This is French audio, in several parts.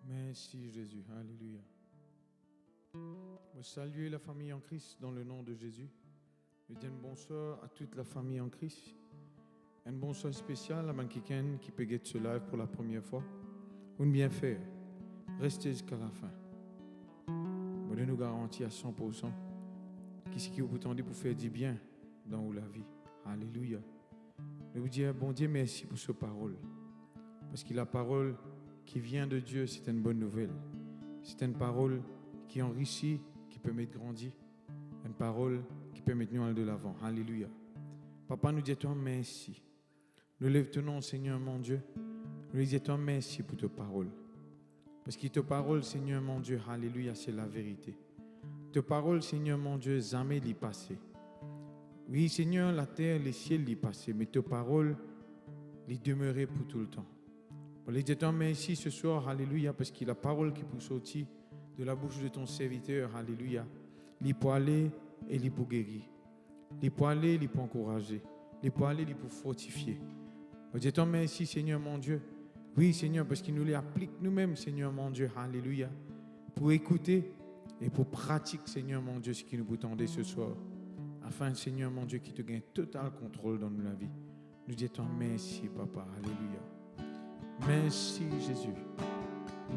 Merci Jésus, alléluia. Je salue la famille en Christ dans le nom de Jésus. Je dis un bonsoir à toute la famille en Christ. Un bonsoir spécial à quelqu'un qui peut être ce live pour la première fois. Vous bien faire. Restez jusqu'à la fin. Je nous garantis à 100% qu'est-ce qui vous tendez pour faire du bien dans la vie. Alléluia. Je vous dis, bon Dieu, merci pour cette parole. Parce que la parole qui vient de Dieu, c'est une bonne nouvelle. C'est une parole qui enrichit, qui peut mettre grandir. Une parole qui peut mettre nous de l'avant. Alléluia. Papa, nous disons merci. Nous lève-toi, Seigneur mon Dieu. Nous disons merci pour ta parole. Parce que ta parole, Seigneur mon Dieu, alléluia, c'est la vérité. Ta parole, Seigneur mon Dieu, jamais l'y passé. Oui, Seigneur, la terre, les ciels l'y passé, mais ta parole l'y demeurait pour tout le temps. Nous disons merci ce soir, alléluia, parce que la parole qui peut sortir de la bouche de ton serviteur, alléluia, l'y pour aller et l'y pour guérir. L'y pour aller, l'y pour encourager. L'y pour aller, l'y pour fortifier. Nous disons merci, Seigneur mon Dieu. Oui, Seigneur, parce qu'il nous les applique nous-mêmes, Seigneur mon Dieu, alléluia, pour écouter et pour pratiquer, Seigneur mon Dieu, ce qui nous tendait ce soir. Afin, Seigneur mon Dieu, qui te gagne total contrôle dans la vie. Nous disons merci, Papa, alléluia. Merci, Jésus.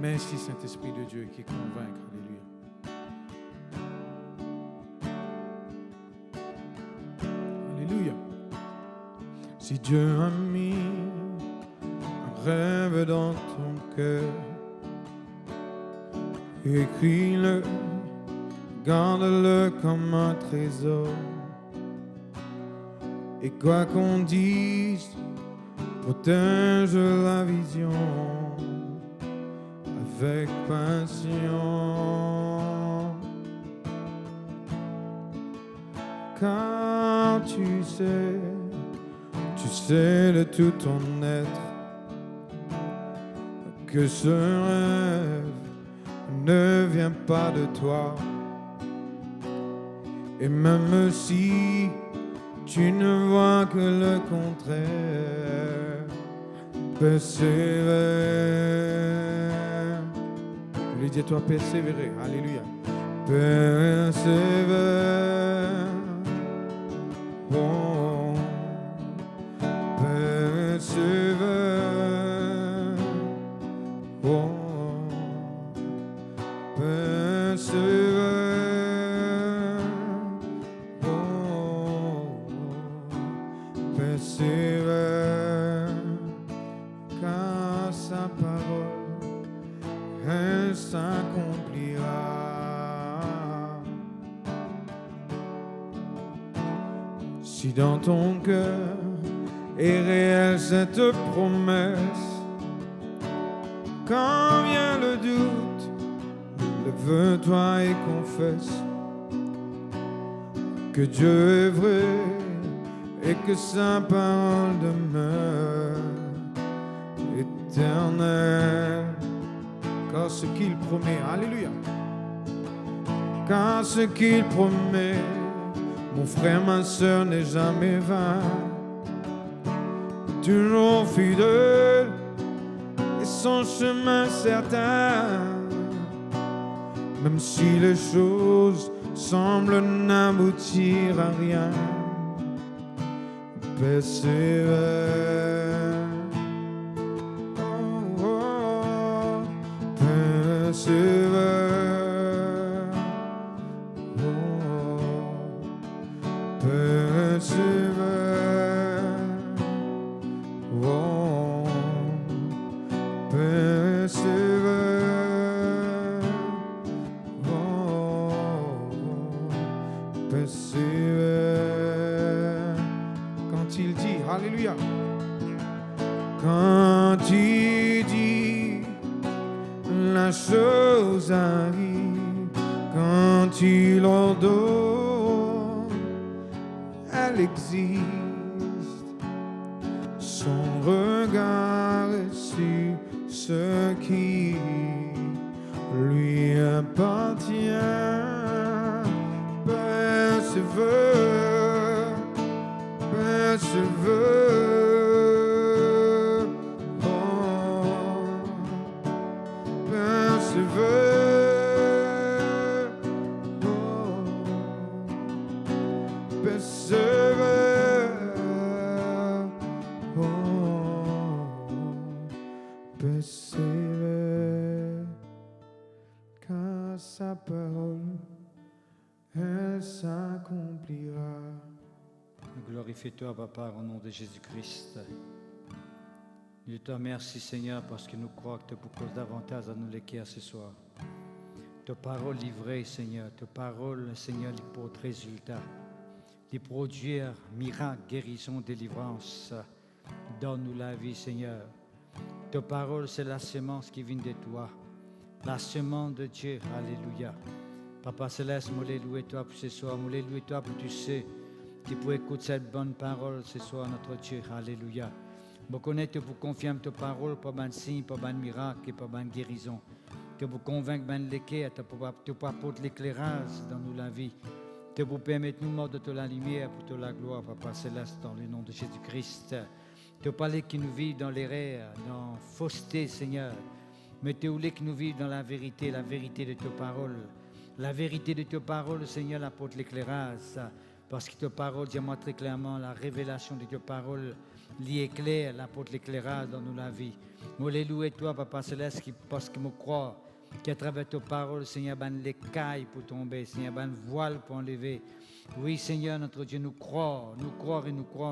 Merci, Saint-Esprit de Dieu, qui convainc, alléluia. Alléluia. Si Dieu a mis rêve dans ton cœur, écris-le, garde-le comme un trésor. Et quoi qu'on dise, protège la vision avec passion. Car tu sais de tout ton être, que ce rêve ne vient pas de toi. Et même si tu ne vois que le contraire, persévère. Lui dis-toi persévérer, alléluia. persévère, oh, persévère, oh, persévère, oh, persévère, car sa parole, elle s'accomplira. Si dans ton cœur est réelle cette promesse, quand vient le doute, lève-toi et confesse que Dieu est vrai et que sa parole demeure éternelle. Car ce qu'il promet, alléluia, car ce qu'il promet, mon frère, ma soeur, n'est jamais vain, toujours fidèle et son chemin certain, même si les choses semblent n'aboutir à rien, persévère, oh, oh, persévère. Persévère, oh, persévère, oh, persévère. Quand il dit, alléluia, quand il dit, la chose arrive, quand il ordonne, elle existe. Son regard est sur ce qui lui appartient. Persévère, persévère, oh, persévère, oh, persévère, oh, persévère, car sa parole, elle s'accomplira. Glorifie-toi, Papa, au nom de Jésus-Christ. Je te remercie, Seigneur, parce que nous croyons que tu proposes davantage à nous l'écrire ce soir. Ta parole livrée, Seigneur, ta parole, Seigneur, qui porte résultat, qui produire miracle, guérison, délivrance. Donne-nous la vie, Seigneur. Ta parole, c'est la semence qui vient de toi, la semence de Dieu. Alléluia. Papa Céleste, moi, louer toi pour ce soir, moi, louer toi pour tu sais, qui peut écouter cette bonne parole ce soir, notre Dieu. Alléluia. Vous connaissez, vous confirmez ta parole, pas de signe, pas de miracle, pas de guérison. Que vous convaincre de l'équerre, tu apportes l'éclairage dans nous la vie. Que vous permettez nous de la lumière pour te la gloire, Papa Céleste, dans le nom de Jésus-Christ. Tu parles qui nous vivent dans l'erreur, dans la fausseté, Seigneur. Mais tu voulais que nous vivions dans la vérité de ta parole. La vérité de ta parole, Seigneur, apporte l'éclairage. Parce que ta parole dit moi très clairement, la révélation de ta parole l'éclaire, apporte l'éclairage dans nous la vie. Alléluia toi, Papa Céleste, parce que je crois qu'à travers ta parole, Seigneur, ben les cailles pour tomber, Seigneur, ben voile pour enlever. Oui, Seigneur, notre Dieu, nous croyons,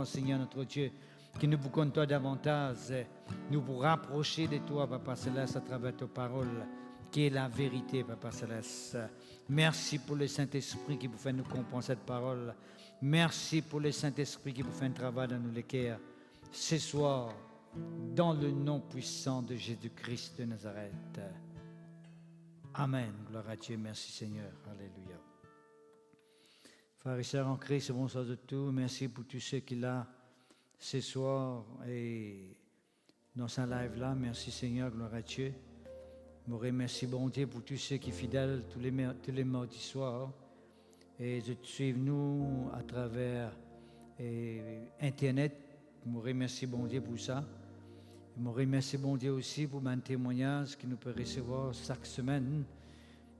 Seigneur, notre Dieu, que nous vous comptons davantage, nous vous rapprocher de toi, Papa Céleste, à travers ta parole, qui est la vérité, Papa Céleste. Merci pour le Saint-Esprit qui vous fait nous comprendre cette parole. Merci pour le Saint-Esprit qui vous fait un travail dans nos cœurs. Ce soir, dans le nom puissant de Jésus-Christ de Nazareth. Amen. Gloire à Dieu. Merci Seigneur. Alléluia. Frères et sœurs en Christ, bonsoir de tout. Merci pour tous ceux qui sont là ce soir et dans ce live-là. Merci Seigneur. Gloire à Dieu. Je vous remercie, bon Dieu, pour tous ceux qui sont fidèles tous les mardis soirs et de suivre nous à travers Internet. Je vous remercie, bon Dieu, pour ça. Je vous remercie, bon Dieu, aussi pour mon témoignage que nous pouvons recevoir chaque semaine.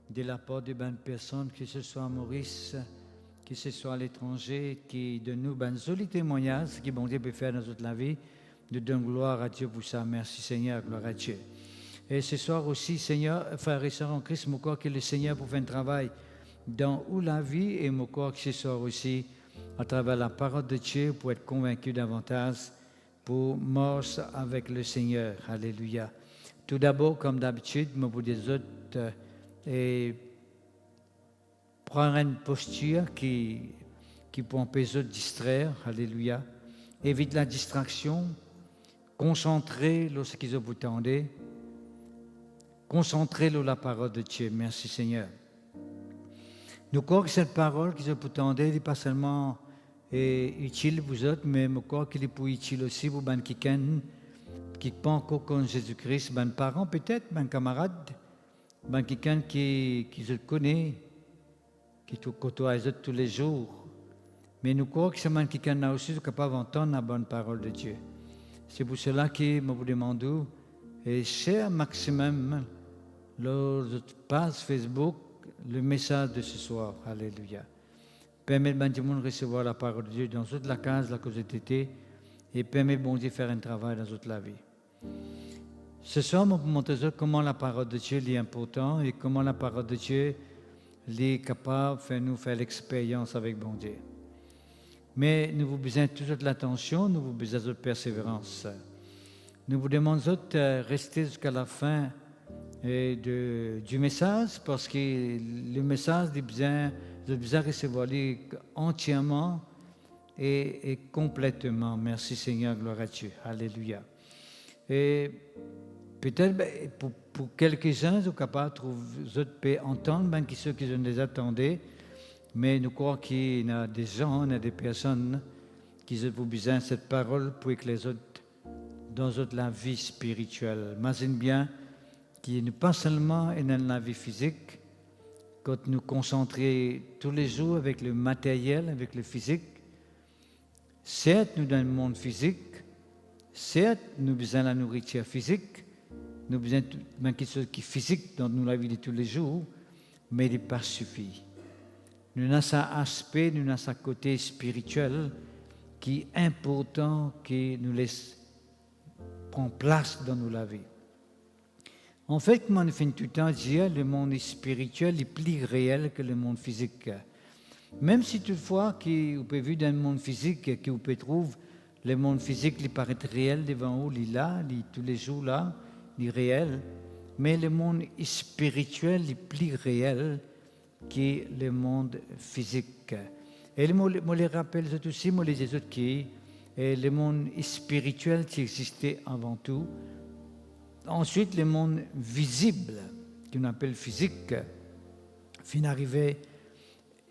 de la part de bonnes personnes, que ce soit à Maurice, que ce soit à l'étranger, qui de nous ben jolis témoignages qui bon Dieu peut faire dans toute la vie. Nous donnons gloire à Dieu pour ça. Merci Seigneur, gloire à Dieu. Et ce soir aussi, Seigneur, frères et sœurs en Christ, je crois que le Seigneur pour faire un travail dans où la vie, et je crois que ce soir aussi, à travers la parole de Dieu, pour être convaincu davantage, pour marcher avec le Seigneur. Alléluia. Tout d'abord, comme d'habitude, je vous dis des autres, et prendre une posture qui peut empêcher de distraire. Alléluia. Évite la distraction. Concentrez lorsqu'ils vous tendez. Concentrez sur la parole de Dieu. Merci Seigneur. Nous croyons que cette parole qui vous tendez n'est pas seulement utile pour vous autres, mais je crois qu'il est pour utile aussi pour les gens qui ne pas encore connaissent Jésus-Christ, les parents peut-être, les camarades, les gens qui se connaissent, qui côtoient les autres tous les jours. Mais nous croyons que ces gens aussi sont capables d'entendre la bonne parole de Dieu. C'est pour cela que je vous demande, et share maximum leur page Facebook, le message de ce soir. Alléluia. Permettez à tout le monde de recevoir la parole de Dieu dans toute la case, la cause été, et permettez bon Dieu de faire un travail dans toute la vie. Ce soir, je vais vous montrer comment la parole de Dieu est importante et comment la parole de Dieu est capable de nous faire l'expérience avec bon Dieu. Mais nous vous besoin toujours de l'attention, nous vous besoin de persévérance. Nous vous demandons de rester jusqu'à la fin du message, parce que le message est besoin de recevoir entièrement et complètement. Merci Seigneur, gloire à Dieu. Alléluia. Et peut-être pour quelques-uns, vous êtes capables de entendre, même ceux qui ne les attendaient, mais nous croyons qu'il y a des gens, il y a des personnes qui ont besoin de cette parole pour que les autres dans la vie spirituelle. Imagine bien qu'il n'est pas seulement dans la vie physique, quand nous concentrons tous les jours avec le matériel, avec le physique. Certes, nous dans le monde physique, certes, nous avons besoin de la nourriture physique, nous avons besoin de quelque chose qui est physique dans la vie de tous les jours, mais il n'est pas suffit. Nous avons cet aspect, nous avons ce côté spirituel qui est important, qui nous laisse prendre place dans la vie. En fait, comme on fait tout le temps dire, le monde spirituel est plus réel que le monde physique. Même si toutefois, vous pouvez voir dans le monde physique, que vous pouvez trouver le monde physique, il paraît réel devant vous, il est là, il est tous les jours là, il est réel. Mais le monde spirituel est plus réel que le monde physique. Et moi, je les rappelle aussi, moi, les autres qui, le monde spirituel qui existait avant tout. Ensuite, le monde visible, qu'on appelle physique, fin arrivé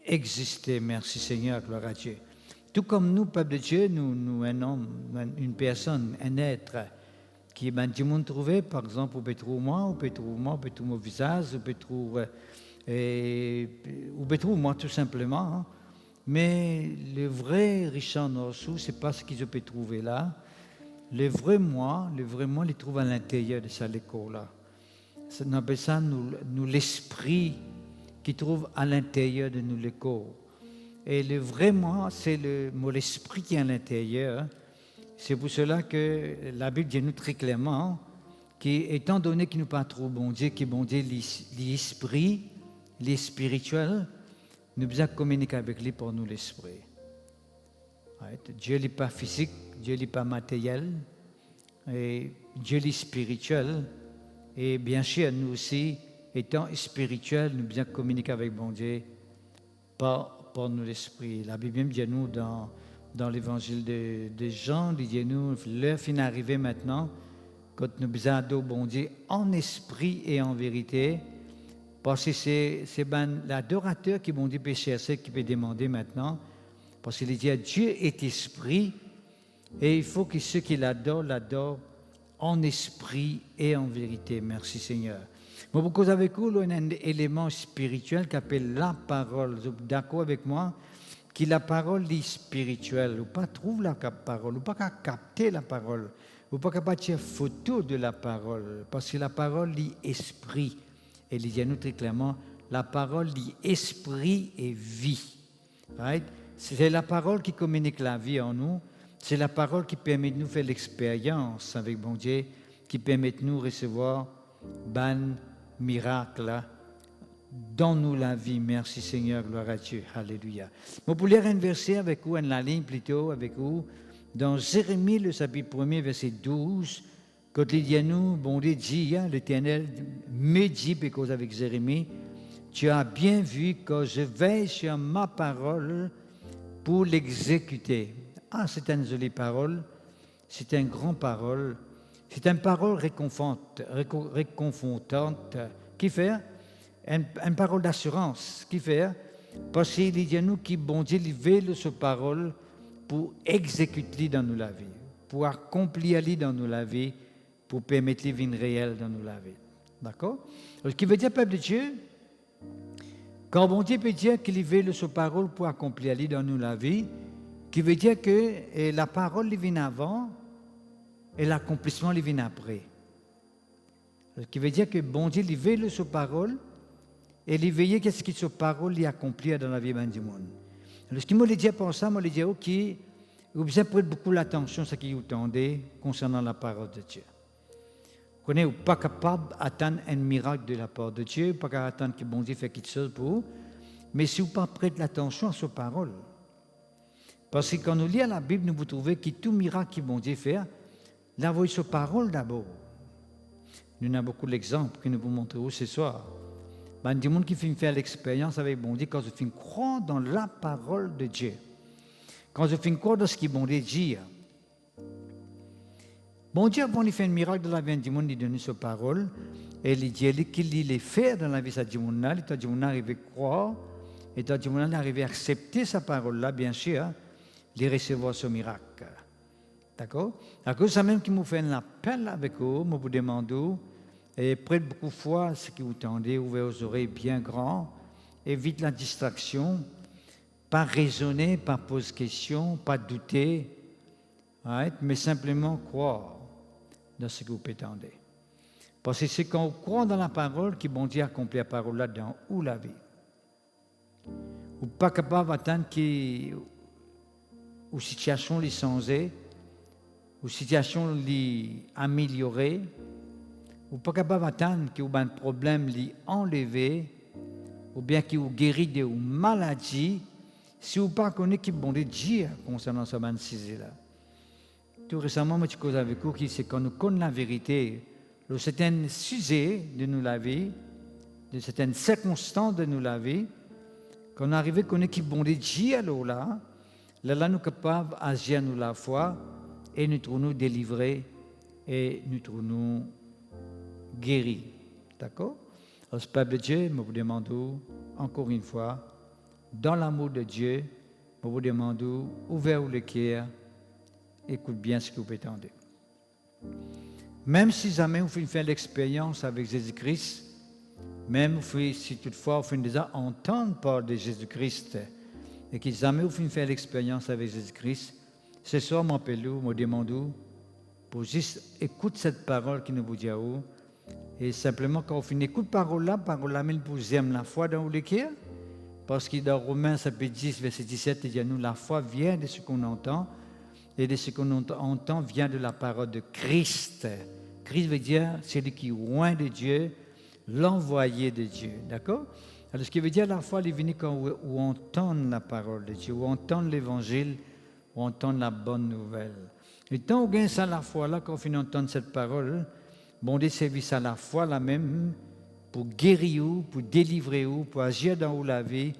exister. Merci Seigneur, gloire à Dieu. Tout comme nous, peuple de Dieu, nous un homme, une personne, un être qui est du monde trouvé, par exemple, on peut trouver moi, on peut trouver mon visage, on peut trouver moi tout simplement. Hein. Mais le vrai Richard Norsou, ce n'est pas ce qu'ils peuvent trouver là. Le vrai moi, il trouve à l'intérieur de ça, l'école-là. On appelle ça nous l'esprit qui trouve à l'intérieur de nous l'école. Et le vrai moi, c'est l'esprit qui est à l'intérieur. C'est pour cela que la Bible dit nous très clairement qu'étant donné qu'il nous pas trop bon Dieu, que bon Dieu l'esprit, les spirituels, nous devons communiquer avec lui pour nous l'esprit. Dieu n'est pas physique, Dieu n'est pas matériel, et Dieu est spirituel. Et bien sûr, nous aussi, étant spirituels, nous devons communiquer avec bon Dieu par nous l'esprit. La Bible dit nous dans l'évangile de Jean, il dit nous, l'heure finit d'arriver maintenant, quand nous devons adorer bon Dieu en esprit et en vérité, parce que c'est l'adorateur qui bon Dieu peut chercher, qui peut demander maintenant. Parce qu'il dit Dieu est esprit et il faut que ceux qui l'adorent en esprit et en vérité. Merci Seigneur. Moi, beaucoup avec vous, il y a un élément spirituel qui appelle la parole. Vous êtes d'accord avec moi? Que la parole est spirituelle. Vous ne pas trouver la parole, vous ne pas capter la parole, vous ne pas capable de faire photo de la parole. Parce que la parole est esprit. Et il dit à nous très clairement, la parole dit esprit et vie. Right? C'est la parole qui communique la vie en nous. C'est la parole qui permet de nous faire l'expérience avec bon Dieu, qui permet de nous recevoir ban miracle dans nous la vie. Merci Seigneur, gloire à Dieu. Alléluia. Vous pouvez lire un verset avec vous, la ligne plutôt avec vous, dans Jérémie, le chapitre 1er, verset 12, quand il dit à nous, bon Dieu dit, l'Éternel me dit, parce avec Jérémie, tu as bien vu que je veille sur ma parole pour l'exécuter. Ah, c'est une jolie parole, c'est une grande parole, c'est une parole réconfortante qui fait une parole d'assurance, qui fait parce qu'il dit à nous que bon Dieu veille sur parole pour exécuter dans nous la vie, pour accomplir dans nous la vie, pour permettre une vie réelle dans nous la vie. D'accord? Ce qui veut dire, peuple de Dieu, quand bon Dieu peut dire qu'il veille sur parole pour accomplir dans nous la vie, qui veut dire que la parole vient avant et l'accomplissement vient après. Ce qui veut dire que bon Dieu veille sur parole et il veille qu'est-ce que cette parole accomplit dans la vie du monde. Alors, ce qui m'a dit pour ça, m'a dit ok, vous avez prêté beaucoup l'attention à ce que vous entendez concernant la parole de Dieu. Vous n'êtes pas capable d'attendre un miracle de la part de Dieu, pas capable d'attendre que bon Dieu fasse quelque chose pour vous, mais si vous ne prêtez pas l'attention à sa parole. Parce que quand nous lisons la Bible, nous vous trouvez que tout miracle que bon Dieu fait, là, vous voyez sa parole d'abord. Nous avons beaucoup d'exemples que nous vous montrerons ce soir. Il y a des gens qui font faire l'expérience avec bon Dieu quand ils font croire dans la parole de Dieu. Quand ils font croire dans ce que bon Dieu dit. Bon Dieu, avant de faire un miracle dans la vie du monde, il donne sa parole. Et il dit qu'il les fait dans la vie du monde. Il dit qu'on arrive à croire. Et il dit qu'on arrive à accepter sa parole-là, bien sûr, de recevoir ce miracle. D'accord? À cause de ça même qui nous fait un appel avec vous, je vous demande, et prête beaucoup de fois ce que vous tendez, ouvrez vos oreilles bien grands, évite la distraction, pas raisonner, pas poser question, pas douter, right? Mais simplement croire dans ce que vous prétendez. Parce que c'est quand on croit dans la parole que bon Dieu accomplit la parole là dans où la vie. Ou pas capable d'attendre que ou situation les changer, ou situation les améliorer, ou pas capable d'attendre que un problème les enlever, ou bien que vous guérir de maladies, si vous ne connaissez pas bon Dieu concernant ce sujet-là. Tout récemment, je cause avec vous que c'est quand nous connaissons la vérité, c'est un sujet de nous la vie, c'est une circonstance de nous la vie, quand on arrive à connaître qui bon Dieu alors là, nous sommes capables d'agir nous la foi et nous trouvons délivrés et nous trouvons guéris. D'accord? Alors, ce peuple de Dieu, je vous demande encore une fois, dans l'amour de Dieu, je vous demande, ouvrez le cœur, écoute bien ce que vous prétendez. Même si jamais vous faites l'expérience avec Jésus-Christ, même si toutefois vous faites déjà entendre parler de Jésus-Christ, et que jamais vous faites l'expérience avec Jésus-Christ, ce soir, m'appelez-vous, me demandez pour juste écouter cette parole qui nous vous dit à vous, et simplement quand vous finissez écouter parole là même pour aimer la foi dans le cœur, parce que dans Romains chapitre 10, verset 17, il dit à nous, la foi vient de ce qu'on entend, et de ce qu'on entend vient de la parole de Christ. Christ veut dire celui qui est loin de Dieu, l'envoyé de Dieu. D'accord? Alors, ce qui veut dire la foi, il est venu quand on entend la parole de Dieu, on entend l'évangile, on entend la bonne nouvelle. Et tant qu'on gagne ça la foi là, quand on entend cette parole, bon Dieu service à la foi là même pour guérir ou, pour délivrer ou, pour agir dans la vie,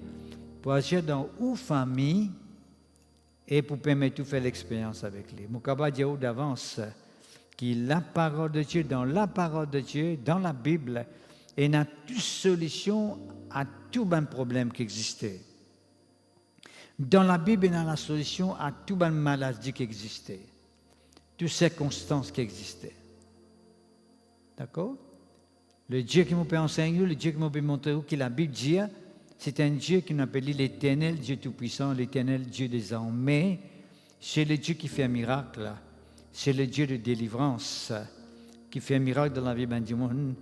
pour agir dans la famille et pour permettre de faire l'expérience avec lui. Mon cabas dit d'avance que la parole de Dieu, dans la parole de Dieu, dans la Bible, et n'a toute solution à tout bon problème qui existait. Dans la Bible, il y a la solution à toute bonne maladie qui existait, toutes circonstances qui existaient. D'accord? Le Dieu qui m'a peut enseigner, le Dieu qui m'a peut montrer que la Bible dit, c'est un Dieu qui nous appelle l'Éternel, Dieu Tout-Puissant, l'Éternel, Dieu des armées. C'est le Dieu qui fait un miracle. C'est le Dieu de délivrance qui fait un miracle dans la vie du monde,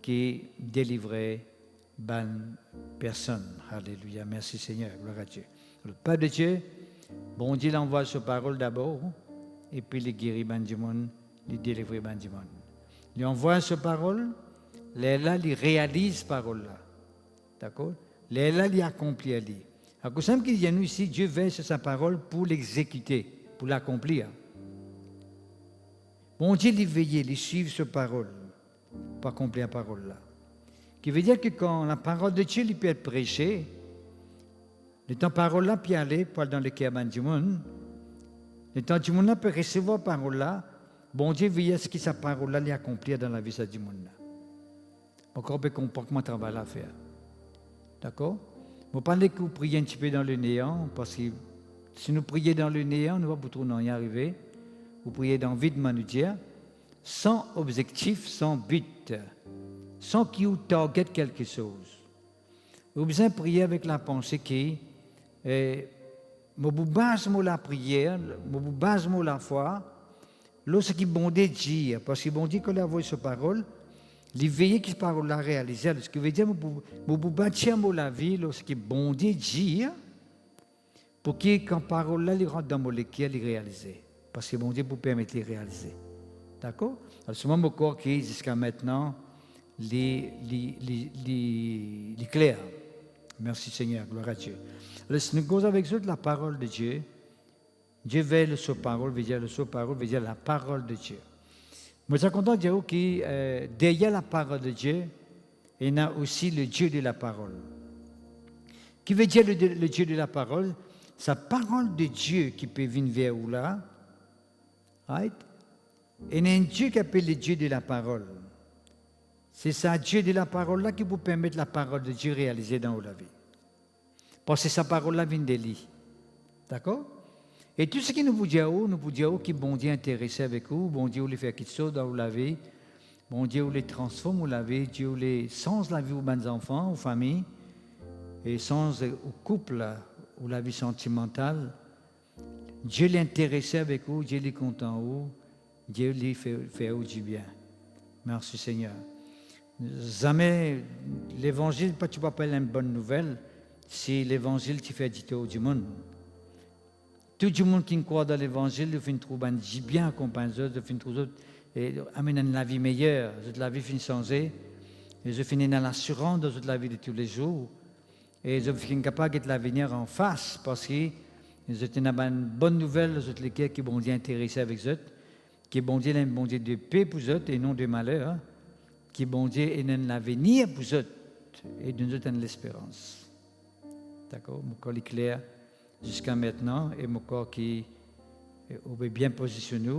qui délivrait bonne personne. Alléluia. Merci Seigneur. Gloire à Dieu. Le Père de Dieu, bon Dieu l'envoie sa parole d'abord, et puis il guérit ben du monde, il délivre ben du monde. Il envoie sa parole, là, il réalise la parole là. D'accord? Là, il accomplit elle. À cause de qu'il y a nous ici, Dieu veille sur sa parole pour l'exécuter, pour l'accomplir. Bon Dieu, il veille, il suit sa parole pour accomplir la parole là. Qui veut dire que quand la parole de Dieu peut être prêchée, le temps parole là peut aller pour aller dans le cœur du monde, le temps du monde là peut recevoir la parole là, bon Dieu veille à ce que sa parole là l'accomplir dans la vie du monde là. Encore peu comportement travail à faire. D'accord? Vous parlez que vous priez un petit peu dans le néant, parce que si nous prions dans le néant, nous ne pouvons pas y arriver. Vous priez dans le vide, nous dire, sans objectif, sans but, sans qu'il vous target quelque chose. Vous avez besoin de prier avec la pensée qui vous base la prière, vous base la foi, lorsque bon Dieu dit, parce que bon Dieu que la voix sa parole, les veillées qui parole la réaliser, ce qui veut dire vous bâtir la vie lorsque bon Dieu dit, pour que quand parole là, il rentre dans mon cœur, il réalise. Parce que bon Dieu vous permet de réaliser. D'accord? Alors, ce moment corps qui jusqu'à maintenant, les clairs. Merci Seigneur, gloire à Dieu. Alors, si nous causons avec eux de la parole de Dieu, Dieu veille sur sa parole, veut dire la parole de Dieu. Moi, je suis content de dire que derrière la parole de Dieu, il y a aussi le Dieu de la parole. Qui veut dire le Dieu de la parole? Sa parole de Dieu qui peut venir vers vous là. Right? Et il y a un Dieu qui appelle le Dieu de la parole. C'est ça, Dieu de la parole là qui vous permet la parole de Dieu réalisée dans la vie. Parce que sa parole là vient de lui. D'accord? Et tout ce qui nous vous dit, que bon Dieu est intéressé avec vous, bon Dieu voulait faire quelque chose dans la vie, bon Dieu voulait transformer la vie, Dieu voulait sens la vie aux bonnes enfants, aux familles, et sens au couple, ou la vie sentimentale. Dieu l'est intéressé avec vous, Dieu l'est content vous, Dieu l'est fait vous du bien. Merci Seigneur. Jamais l'évangile, pas tu peux appeler une bonne nouvelle, si l'évangile tu fais dire du monde. Tout le monde qui croit dans l'évangile, il finit trouver bien accompagné, il finit trouver et amène la vie meilleure, la vie finit changer, et je finis dans l'assurance de la vie de tous les jours, et je suis capable de l'avenir en face, parce que c'est une bonne nouvelle, les cœurs qui bon Dieu intéressé avec eux, qui bon Dieu est un bon Dieu de paix pour eux et non de malheur, qui bon Dieu est un avenir pour eux et nous eux l'espérance. D'accord, mon corps est clair jusqu'à maintenant et mon corps qui est bien positionné,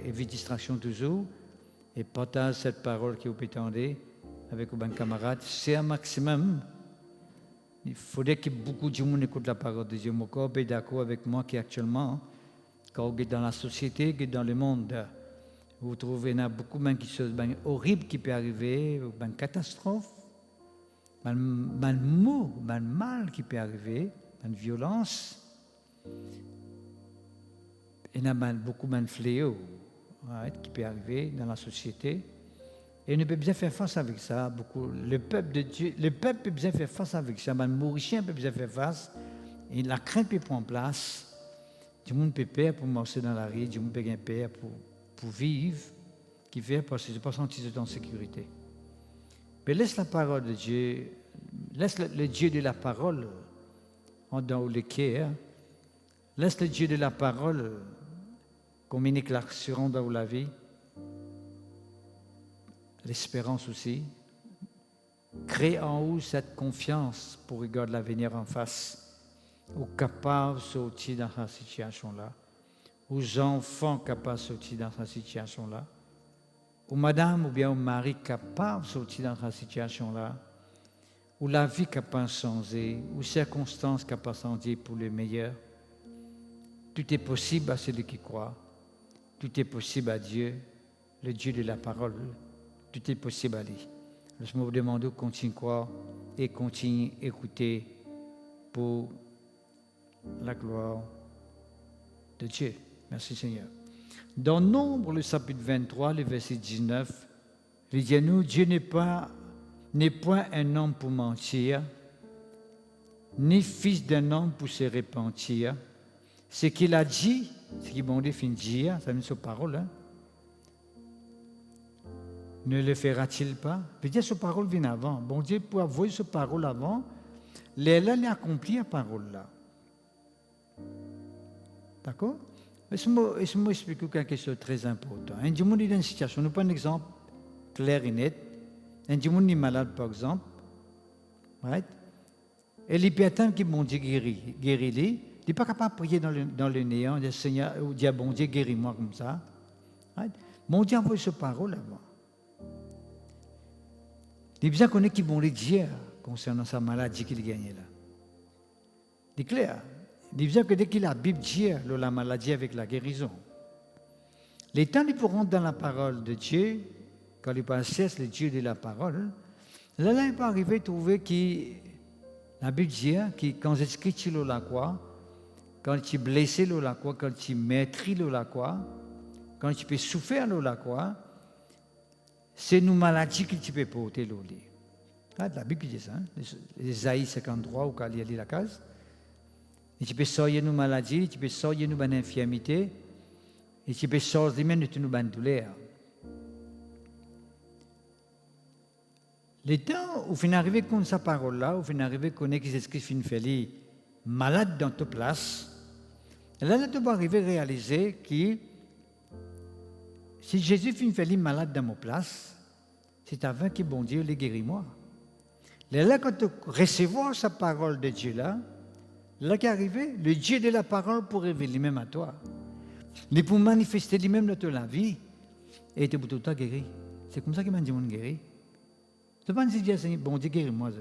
évite distraction toujours et partage cette parole qui vous pétendez avec vos bons camarades. C'est un maximum. Il faudrait que beaucoup de monde écoute la parole de Dieu. Mon corps est d'accord avec moi qui actuellement, quand vous êtes dans la société, vous êtes dans le monde, vous trouvez beaucoup de choses horribles qui peuvent arriver, une catastrophe, un mot, un mal qui peut arriver, une violence. Il y a beaucoup de fléaux qui peuvent arriver dans la société. Et on peut bien faire face avec ça. Le peuple de Dieu, le peuple peut bien faire face avec ça. Les Mauriciens peuvent bien faire face. Et la crainte peut prendre place. Tout le monde peut peur pour marcher dans la rue. Tout le monde peut bien peur pour vivre. Qui fait parce que je ne pas sentir en sécurité. Mais laisse la parole de Dieu, laisse le Dieu de la parole dans le cœur. Laisse le Dieu de la parole communique l'assurance dans la vie. L'espérance aussi. Crée en vous cette confiance pour regarder l'avenir en face. Ou capable de sortir dans cette situation-là. Aux enfants capables de sortir dans cette situation-là. Ou madame ou bien au mari capable de sortir dans cette situation-là. Ou la vie capable de changer. Ou circonstances capables de changer pour le meilleur. Tout est possible à celui qui croit. Tout est possible à Dieu, le Dieu de la parole. Tout est possible à lui. Je me demande de continuer à croire et continuer à écouter pour la gloire de Dieu. Merci Seigneur. Dans Nombre, le chapitre 23, le verset 19, il dit à nous, Dieu n'est pas n'est point un homme pour mentir, ni fils d'un homme pour se repentir. Ce qu'il a dit, ce qui bon Dieu fin dire, ça vient de sa parole, hein? Ne le fera-t-il pas? Veut dire, sa parole vient avant. Bon Dieu, pour avoir sa parole avant, là, il a accompli la parole là. D'accord? Laisse-moi expliquer quelque chose de très important. Un monde est dans une situation, nous prenons un exemple clair et net. Un monde est malade, par exemple. Right? Et l'hypertension qui bon Dieu guérit, il n'est pas capable de prier dans le néant, dire Seigneur, ou dire bon Dieu, guéris-moi comme ça. Right? Bon Dieu envoie sa parole avant. Il besoin qu'on ait qui bon les dire concernant sa maladie qu'il gagne là. C'est clair. Il besoin que dès qu'il a la Bible dit la maladie avec la guérison. Les temps ils pourront dans la parole de Dieu, quand il passe le Dieu de la parole, là il peut arriver à trouver que la Bible dit que quand j'écris sur la croix, quand tu es blessé sur la croix, quand tu es maîtris sur la croix, quand tu peux souffrir sur la croix, c'est une maladie que tu peux porter l'eau. La Bible dit ça, Ésaïe 53, où il y a la case. Et tu peux sortir nos maladies, tu peux sortir nos infirmités, et tu peux sortir même de nos douleurs. Les temps où on arrive à sa parole-là, où on arrive à connaître que Jésus fin fait malade dans ta place, là, tu vas arriver à réaliser que si Jésus fin fait malade dans ma place, c'est avant que bon Dieu les guérit moi. Là, quand tu recevras sa parole de Dieu là, là qui est arrivé, le Dieu de la parole pour révéler lui-même à toi. Mais pour manifester lui-même dans ta vie, et tu es tout le temps guéri. C'est comme ça que m'a dit mon guéri. Tu ne peux pas dire, Seigneur, bon Dieu guéris-moi.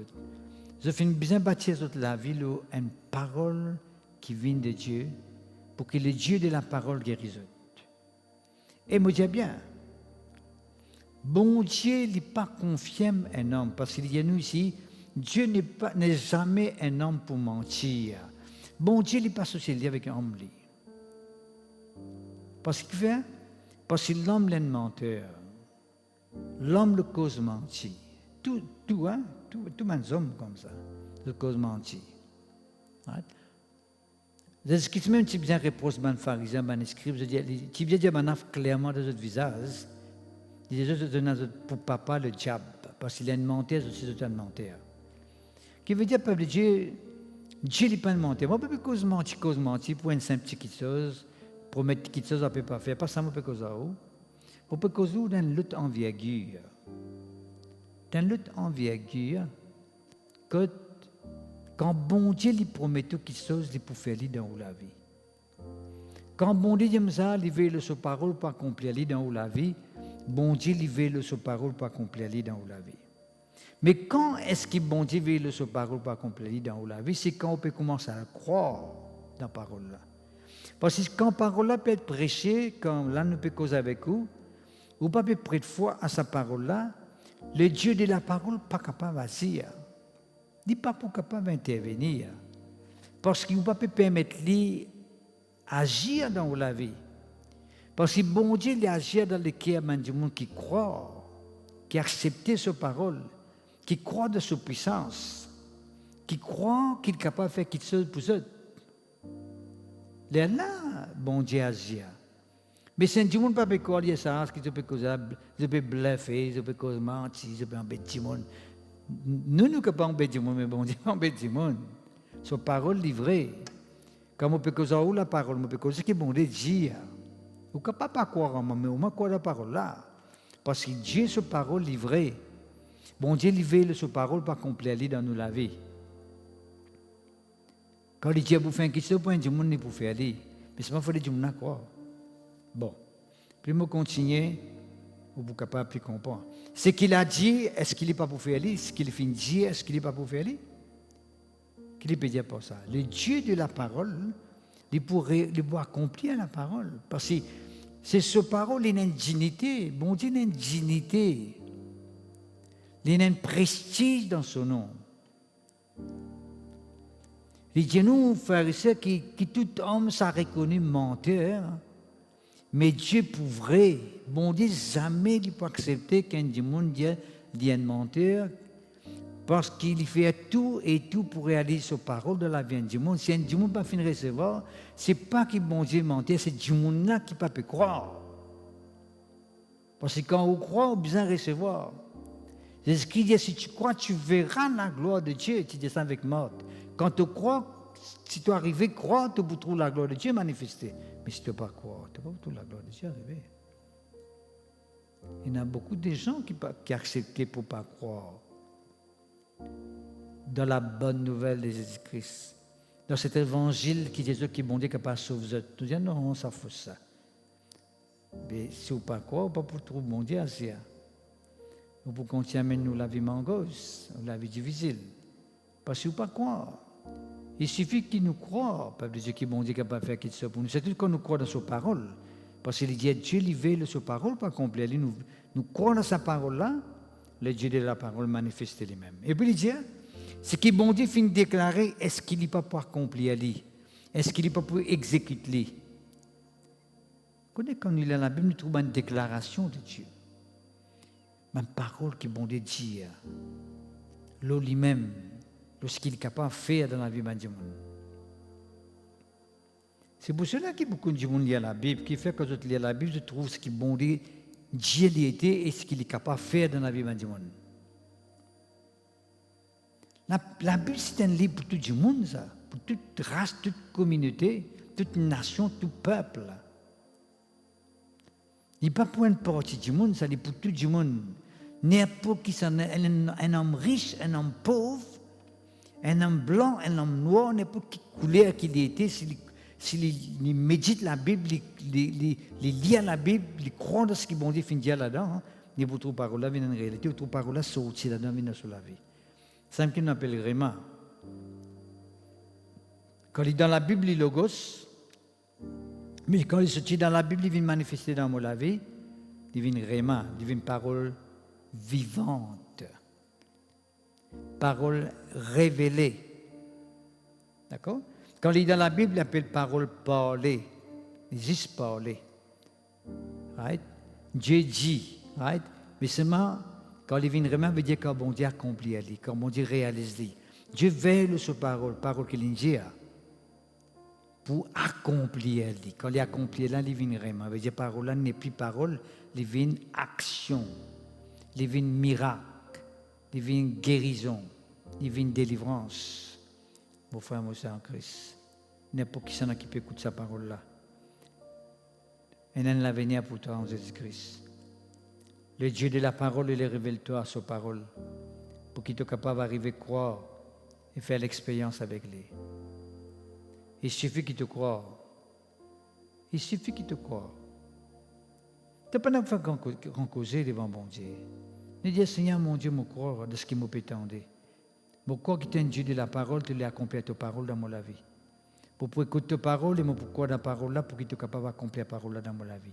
Je fais bien bâtir la vie, une parole qui vient de Dieu, pour que le Dieu de la parole guérisse. Et moi, je dis bien, bon Dieu n'est pas confiant un homme, parce qu'il y a nous ici, Dieu n'est jamais un homme pour mentir. Bon Dieu n'est pas associé avec un homme. Parce qu'il fait, parce que l'homme est un menteur. L'homme le cause mentir. Tout les hommes comme ça, le cause mentir. Right? C'est que même si bien reproche ban pharisien, ban scribe, tu viens dire clairement dans votre visage, il dit pour papa le diable, parce qu'il est un menteur, c'est un menteur. Qui veut dire, peuple Dieu, Dieu n'est pas un menteur. Moi, je peux cause mentir pour une simple petite chose, promettre une petite chose, on ne peut pas faire. Pas ça, on peut causer où? On peut causer dans une lutte envergure. Dans une lutte envergure, quand bon Dieu lui promet quelque chose, il peut faire dans la vie. Quand bon Dieu dit ça, il veut sa parole pour accomplir dans la vie. Bon Dieu il veut sa parole pour accomplir dans la vie. Mais quand est-ce que bon Dieu veut sa parole pour accomplir dans la vie? C'est quand on peut commencer à croire dans la parole là. Parce que quand la parole là peut être prêchée, quand là nous peut causer avec vous, ou pas peut prêter foi à sa parole là, le Dieu de la parole n'est pas capable d'agir. Il n'est pas capable d'intervenir. Parce qu'il ne peut pas permettre lui d'agir dans la vie. Parce que bon Dieu il agit dans le cœur du monde qui croit, qui accepte sa parole, qui croit de sa puissance, qui croit qu'il est capable de faire quelque chose pour eux. Là, bon Dieu agit. Mais si tout le monde ne peut pas croire ça, je peux bluffer, je peux mentir, je peux embêter le monde. Nous ne pouvons pas embêter le monde, mais bon Dieu embêter le monde. Sa parole livrée. Quand on peut causer où la parole, on peut causer ce que bon Dieu dit. On ne peut pas croire en moi, mais on peut croire la parole là. Parce que Dieu, sa parole livrée. Bon Dieu livre sa parole pour accomplir dans nous la vie. Quand il dit à vous faire quelque chose, le monde ne peut faire. Mais c'est pas il faut que croire. Bon. Puis je continue, vous êtes capable de comprendre. Ce qu'il a dit, est-ce qu'il n'est pas pour faire? Ce qu'il finit de dire, est-ce qu'il n'est pas pour faire? Qu'il peut dire pour ça? Le Dieu de la parole, il pourrait accomplir la parole. Parce que c'est ce parole, il a une dignité. Bon Dieu, il a une dignité. Il a un prestige dans son nom. Il dit, nous, frères et sœurs, qui tout homme s'est reconnu menteur, mais Dieu pour vrai, bon Dieu, jamais il peut accepter qu'un monde dit un menteur, Parce qu'il fait tout et tout pour réaliser sa parole de la vie du monde. Si un du monde pas fin de recevoir, c'est pas que bon Dieu mentait, c'est du monde là qui pas peut croire. Parce que quand on croit, on a besoin de recevoir. C'est ce qu'il dit, si tu crois, tu verras la gloire de Dieu. Tu dis ça avec mort. Quand tu crois, si tu arrives à croire, tu peux trouver la gloire de Dieu manifestée. Mais si tu ne peux pas croire, tu ne peux pas trouver la gloire de Dieu arriver. Il y a beaucoup de gens qui acceptent pour ne pas croire dans la bonne nouvelle de Jésus-Christ. Dans cet évangile qui dit que bon Dieu n'est pas sauvé. Nous disons non, ça faut ça. Mais si vous ne pas croire, vous ne pouvez pas trouver bon Dieu assez. Vous pouvez continuer à nous la vie mangeuse, la vie difficile. Parce que vous ne pas croire. Il suffit qu'il nous croit, peuple de Dieu, qui bon Dieu capable de faire quelque chose pour nous. C'est tout qu'on nous croit dans sa parole. Parce qu'il dit Dieu livré sa parole, pas complet. Nous croyons dans sa parole-là, le Dieu de la parole manifeste lui-même. Et puis il dit, ce qui bon Dieu finit de déclarer, est-ce qu'il n'est pas pour accomplir lui? Est-ce qu'il n'est pas pour exécuter lui? Quand nous lisons la Bible, nous trouvons une déclaration de Dieu. Une parole qui bon Dieu dit. L'eau lui-même, lorsqu'il est capable de faire dans la vie du monde. C'est pour cela que beaucoup de gens lisent la Bible, qui fait que quand je lis la Bible, je trouve ce qui bon Dieu était et ce qu'il est capable de faire dans la vie du monde. La Bible, c'est un livre pour tout le monde, ça, pour toute race, toute communauté, toute nation, tout peuple. Il n'est pas pour une partie du monde, ça, c'est pour tout le monde. N'importe qui, un homme riche, un homme pauvre, un homme blanc, un homme noir, n'importe quelle couleur qu'il était, s'il médite la Bible, il lit la Bible, il croit dans ce que bon Dieu fait dire là-dedans, il vous trouve parole là, vient en réalité, vous trouve parole là, sortir là-dedans, vient sur la vie. C'est ce qu'on appelle Réma. Quand il est dans la Bible, il est logos, mais quand il sortit dans la Bible, il vient manifester dans la vie, il vient Réma, il vient parole vivante, parole révélée. D'accord? Quand il est dans la Bible, il appelle parole parlée, juste parler. Right? Dieu dit, right? Mais seulement, quand il vient vraiment, il veut dire quand bon Dieu accomplit à lui, quand bon Dieu réalise lui. Dieu veille sur parole qu'il dit pour accomplir à lui. Quand il accomplit là, il vient vraiment. Il veut dire parole là n'est plus parole, il vient action, il vient miracle, il vient guérison, il vient délivrance. Mon frère, moi, c'est en Christ. N'importe qui s'en a qui peut écouter sa parole-là. Et n'a l'avenir pour toi en Jésus-Christ. Le Dieu de la parole, il révèle-toi sa parole pour qu'il soit capable d'arriver à croire et faire l'expérience avec lui. Il suffit qu'il te croie. Il suffit qu'il te croie. Tu n'as pas de faire causer devant mon Dieu. Ne dis, Seigneur, mon Dieu, me croire de ce qu'il m'a pétendé. Pourquoi tu es un Dieu de la parole, tu l'as accompli ta parole dans ma vie. Pour écouter ta parole, et pourquoi la parole là, pour qu'il soit capable d'accomplir la parole là dans ma vie.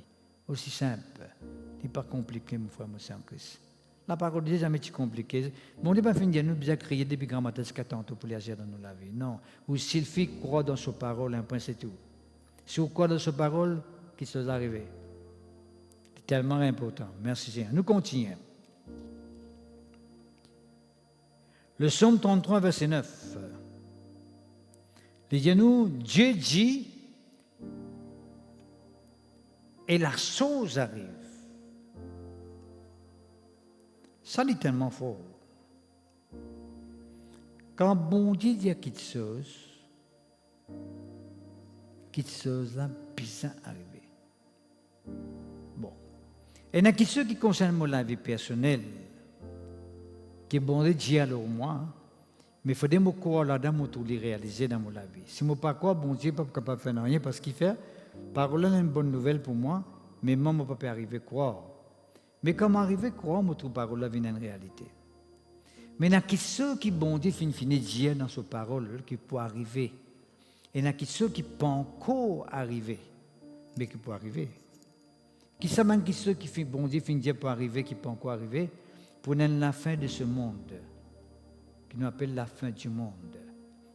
Aussi simple. Ce n'est pas compliqué, mon frère, mon Saint Christ. La parole n'est jamais compliquée. Bon, on n'est pas fini de nous bien crier depuis grand matin jusqu'à tantôt pour les agir dans nos vie. Non. Ou s'il fait croire dans sa parole, un point c'est tout. Si on croit dans sa parole, qu'il se soit arrivé. C'est tellement important. Merci Seigneur. Nous continuons. Le psaume 33, verset 9. Lisez-nous, Dieu dit, et la chose arrive. Ça dit tellement fort. Quand bon Dieu dit quelque chose là, puissant arriver. Bon. Et il y a quelque chose qui concerne la vie personnelle. Qui est bon de dire alors moi, mais il faut que je croire là-dedans pour les réaliser dans ma vie. Si je ne pas croire, bon Dieu n'est pas capable de faire rien parce qu'il fait, parole est une bonne nouvelle pour moi, mais moi, je ne peux pas arriver à croire. Mais comment arriver à croire, je trouve parole vient en réalité. Mais il y a qui ceux qui bon Dieu finit dire dans sa parole qui peut arriver. Et il y a qui ceux qui ne peuvent encore arriver, mais qui peuvent arriver. Qui savent qui ceux qui bon Dieu finit dire pour arriver, qui ne peuvent encore arriver. Pour la fin de ce monde, qui nous appelle la fin du monde,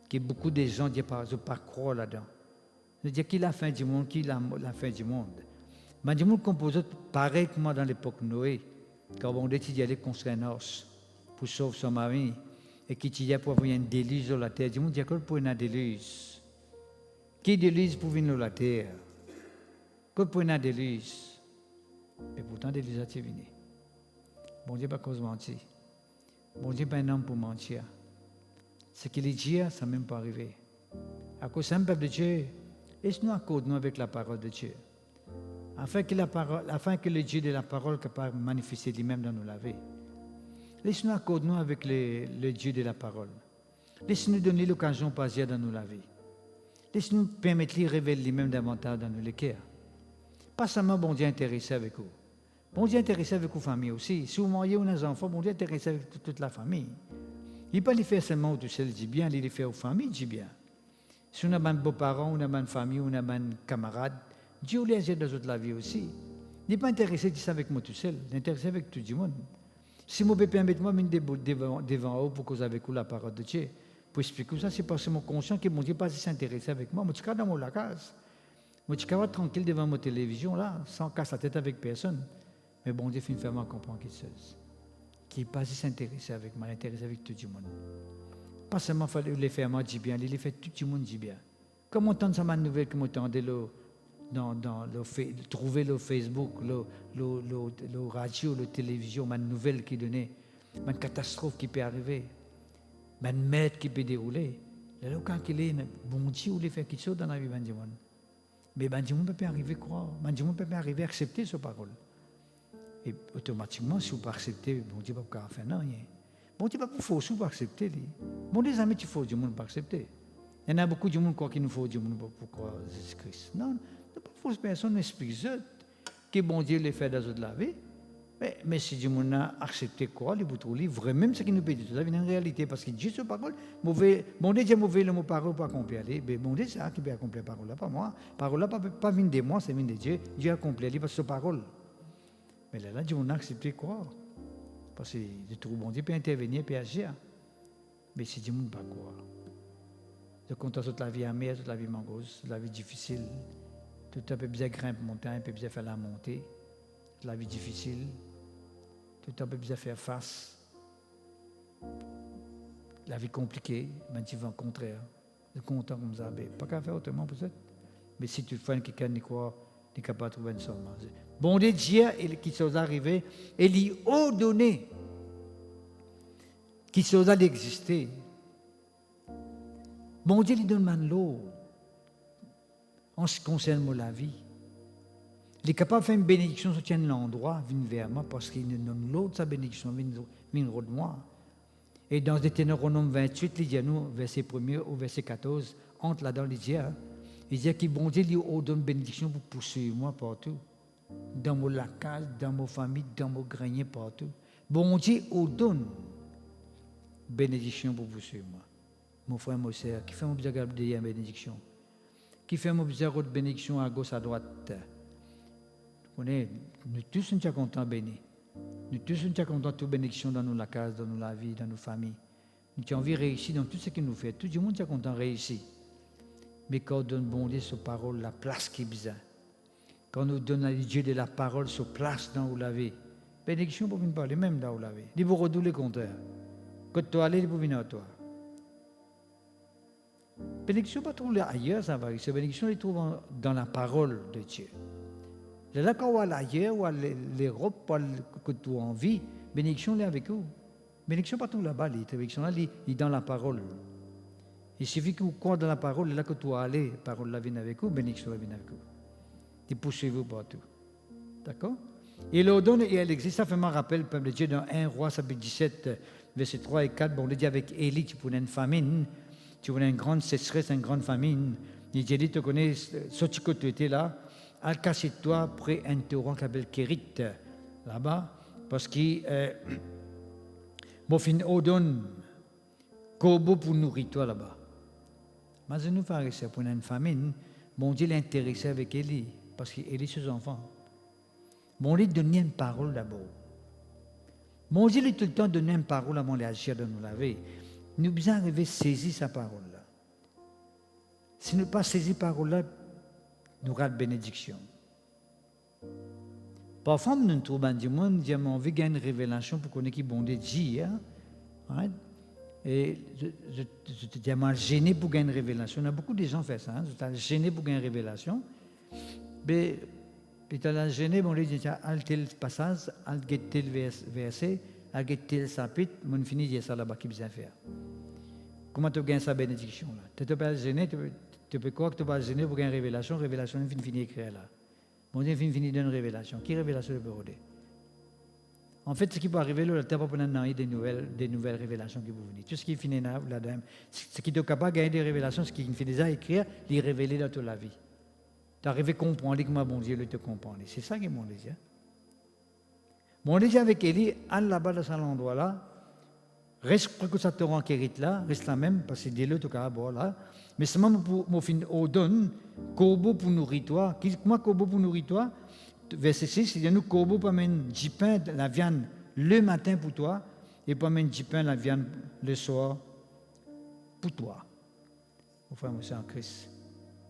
que beaucoup de gens ne pas croire là-dedans. Ils disent qui est la fin du monde, qui est la fin du monde. Mais du monde composé pareil que moi dans l'époque Noé, quand on décide d'y aller construire un os pour sauver son mari, et qui t'y a pour avoir une déluge sur la terre. Dis-moi, qu'est-ce pour une déluge? Qui déluge pour venir sur la terre? Qu'est-ce pour une déluge? Et pourtant, déluge a venu. Bon Dieu, pas cause mentir. Bon Dieu, pas un homme pour mentir. Ce qu'il dit, ça ne même pas arrivé. À cause d'un peuple de Dieu, laisse-nous accorder avec la parole de Dieu. Afin que le Dieu de la parole soit capable de manifester lui-même dans nos lavés. Laisse-nous accorder avec le Dieu de la parole. Laisse-nous donner l'occasion par Dieu dans nos lavés. Laisse-nous permettre de révéler lui-même davantage dans nos cœurs. Pas seulement bon Dieu intéressé avec vous. Bon Dieu intéressé avec vos familles aussi. Si vous mariez ou des enfants, bon Dieu intéressé avec toute la famille. Il ne pas les faire seulement tout seul, dit bien, il les fait aux familles, dit bien. Si on a des beaux-parents, on a une famille, on a des camarades, Dieu les aide dans toute la vie aussi. Il n'est pas intéressé de ça avec moi tout seul, il est intéressé avec tout le monde. Si moi, je peux permettre moi devant eux pour causer avec vous la parole de Dieu, pour expliquer ça, c'est parce que je suis conscient que mon Dieu n'est pas s'intéresser avec moi. Moi, je suis dans mon case. Moi, je suis tranquille devant ma télévision, là, sans casser la tête avec personne. Mais bon Dieu fait une femme comprendre quelque chose. Qui n'est pas s'intéresser avec moi, il est intéressé avec tout le monde. Pas seulement les faire moi dit bien, il les fait tout le monde dit bien. Comme on entend ça, ma nouvelle que m'entendez trouver le Facebook, le radio, la télévision, ma nouvelle qui donnait, ma catastrophe qui peut arriver, ma maître qui peut dérouler. Là, quand il est bon Dieu, il fait quelque chose dans la vie, ben monde. Mais ben Dieu ne peut pas arriver à croire, ben Dieu ne peut pas arriver à accepter cette parole. Et automatiquement, si vous ne pas accepter, bon Dieu ne peut pas faire rien. Bon Dieu ne peut pas forcer pour accepter. Bon, les amis, tu faut du monde pour accepter. Il y en a beaucoup de monde qui nous faut du monde pour croire Jésus-Christ. Non, ne pas forcer personne, explique que bon Dieu les fait dans la vie. Mais si du monde a accepté quoi, les bouts livres, même ce qui nous peut dire, ça vient en réalité, parce que Dieu, ce parole, mauvais, bon Dieu, mauvais, le mot parole pour accomplir. Mais bon Dieu, c'est ça qui peut accomplir la parole, pas moi. La parole, pas venir de moi, c'est venir de Dieu. Dieu accomplit, parce que ce parole. Mais là, Dieu, on a accepté quoi? Parce que le tout bon Dieu peut intervenir, peut agir. Mais si Dieu ne peut pas croire. Je compte toute la vie amère, toute la vie mangose, toute la vie difficile. Tout un peu bien grimper montagne, un peu bien faire la montée. Toute la vie difficile. Tout un peu bien faire face. La vie compliquée, mais tu vas au contraire. Je suis content comme ça. Pas qu'à faire autrement peut-être. Mais si tu fais quelqu'un qui croit, tu n'es capable de trouver une somme. Bon Dieu, qui s'est arrivé, et lui a donné, qui s'est d'exister. Bon Dieu lui donne l'eau en ce qui concerne la vie. Il est capable de faire une bénédiction sur l'endroit, vient vers moi, parce qu'il nous donne l'eau de sa bénédiction, vient de moi. Et dans Deutéronome 28, il dit à nous, verset 1er au verset 14, entre là-dedans, il dit que bon Dieu lui donne bénédiction pour poursuivre moi partout. Dans mon lacage, dans ma famille, dans mon grenier, partout. Bon Dieu donne bénédiction pour poursuivre moi. Mon frère, mon sœur, qui fait mon bizarre garder une bénédiction? Qui fait mon bizarre autre bénédiction à gauche, à droite? Nous tous sommes contents bénis. Nous tous sommes contents de toute bénédiction dans nos cases, dans nos vies, dans nos familles. Nous avons envie de réussir dans tout ce qu'il nous fait. Tout le monde est content de réussir. Mais quand on donne bon Dieu sur parole, la place qui est bizarre. Quand on nous donne à Dieu de la parole sur place dans où la vie. Bénédiction pour venir parler, même dans où la vie. Il vous redouler les compteurs. Quand tu allais, il vous venir à toi. Bénédiction pas trouver ailleurs, ça va. Ces bénédictions, les trouve dans la parole de Dieu. Là, quand on va ailleurs, ou à l'Europe, que tu as envie, bénédiction est avec vous. Bénédiction pas tout là-bas, les bénédictions là, il est dans la parole. Il suffit que vous croyez dans la parole, là que tu vas aller, la parole là vient avec vous, bénédiction là vient avec vous. Il poursuivez-vous partout. D'accord? Et l'eau donne, et elle existe, ça fait un rappel, le peuple de Dieu, dans 1 Roi, chapitre 17, versets 3 et 4, bon, on le dit avec Élie, tu prenais une famine, tu prenais une grande sécheresse, une grande famine. Il dit, tu connais, ce que tu étais là, al casse-toi près un torrent qui s'appelle Kérit, là-bas, parce que, bon, fin, on donne, corbeau pour nourrir toi là-bas. Mais je nous fais ça pour une famine, bon Dieu l'intéressé avec Élie, parce qu'Élie, ses enfants. Bon Dieu donne une parole d'abord. Bon Dieu lui tout le temps donne une parole avant d'agir dans nous laver. Nous devons arriver à saisir sa parole-là. Si nous ne pas saisir cette parole-là, nous aurons de bénédiction. Parfois, nous nous trouvons du monde, nous avons envie de gagner une révélation pour connaître qui bon Dieu dit. Hein? Et je te dis, moi, gêné pour gagner une révélation. Il y a beaucoup de gens qui font ça. Je suis gêné pour gagner une révélation. Mais, puis tu as gêné, bon, il dit, al tel passage, al get tel verset, al get tel chapitre, mon fini de dire ça là-bas, qui besoin faire. Comment tu gagnes sa bénédiction là? Tu ne peux pas gêner, tu peux croire que tu vas gêner pour gagner une révélation, révélation, il finit écrire là. Bon Dieu finit d'une révélation. Qui révélation peut redire? En fait, ce qui peut arriver, là, tu n'as pas besoin des nouvelles révélations qui vont venir. Tout ce qui finit là, ce qui est capable de gagner des révélations, ce qui finit déjà à écrire, les révéler dans toute la vie. Tu arrives à comprendre comment bon Dieu te comprend. C'est ça qui est mon désir. Mon désir avec Élie, allez là-bas dans cet endroit-là, reste que ça te rend hérite là, reste là même, parce que Dieu tout cas là. Mais seulement pour fin au donne, corbeau pour nourrir toi. Comment corbeau pour nourrir toi? Verset 6, il dit nous corbeau pour amener du pain, la viande le matin pour toi, et pour amener du pain, la viande le soir pour toi. Mon frère, monsieur en Christ.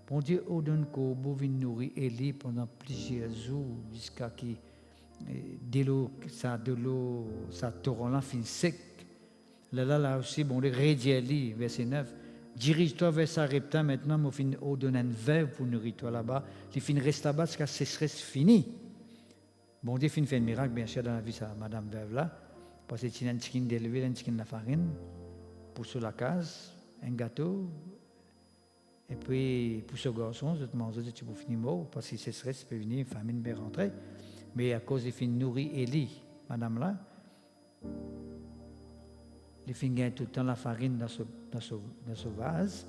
Bon Dieu, ordonne corbeau vienne nourrir Élie pendant plusieurs jours, jusqu'à ce que de l'eau, ça torrent-là fin sec. Là aussi, bon, le rédier Élie, verset 9. Dirige-toi vers Sarepta maintenant, mais fin ordonne un verbe pour nourrir toi là-bas. Il fin reste là-bas jusqu'à ce que ce sécheresse fini. Bon Dieu fin fait un miracle, bien sûr, dans la vie de Madame Veuve là. Parce que tu as un chicken d'élevé, un chicken de la farine, pour sur la case, un gâteau. Et puis, pour ce garçon, je te mange, tu peux finir mort, parce que ce sécheresse peut venir, famine peut rentrer. Mais à cause de fin nourrir Élie, Madame là, il fin gagner tout le temps la farine dans ce vase,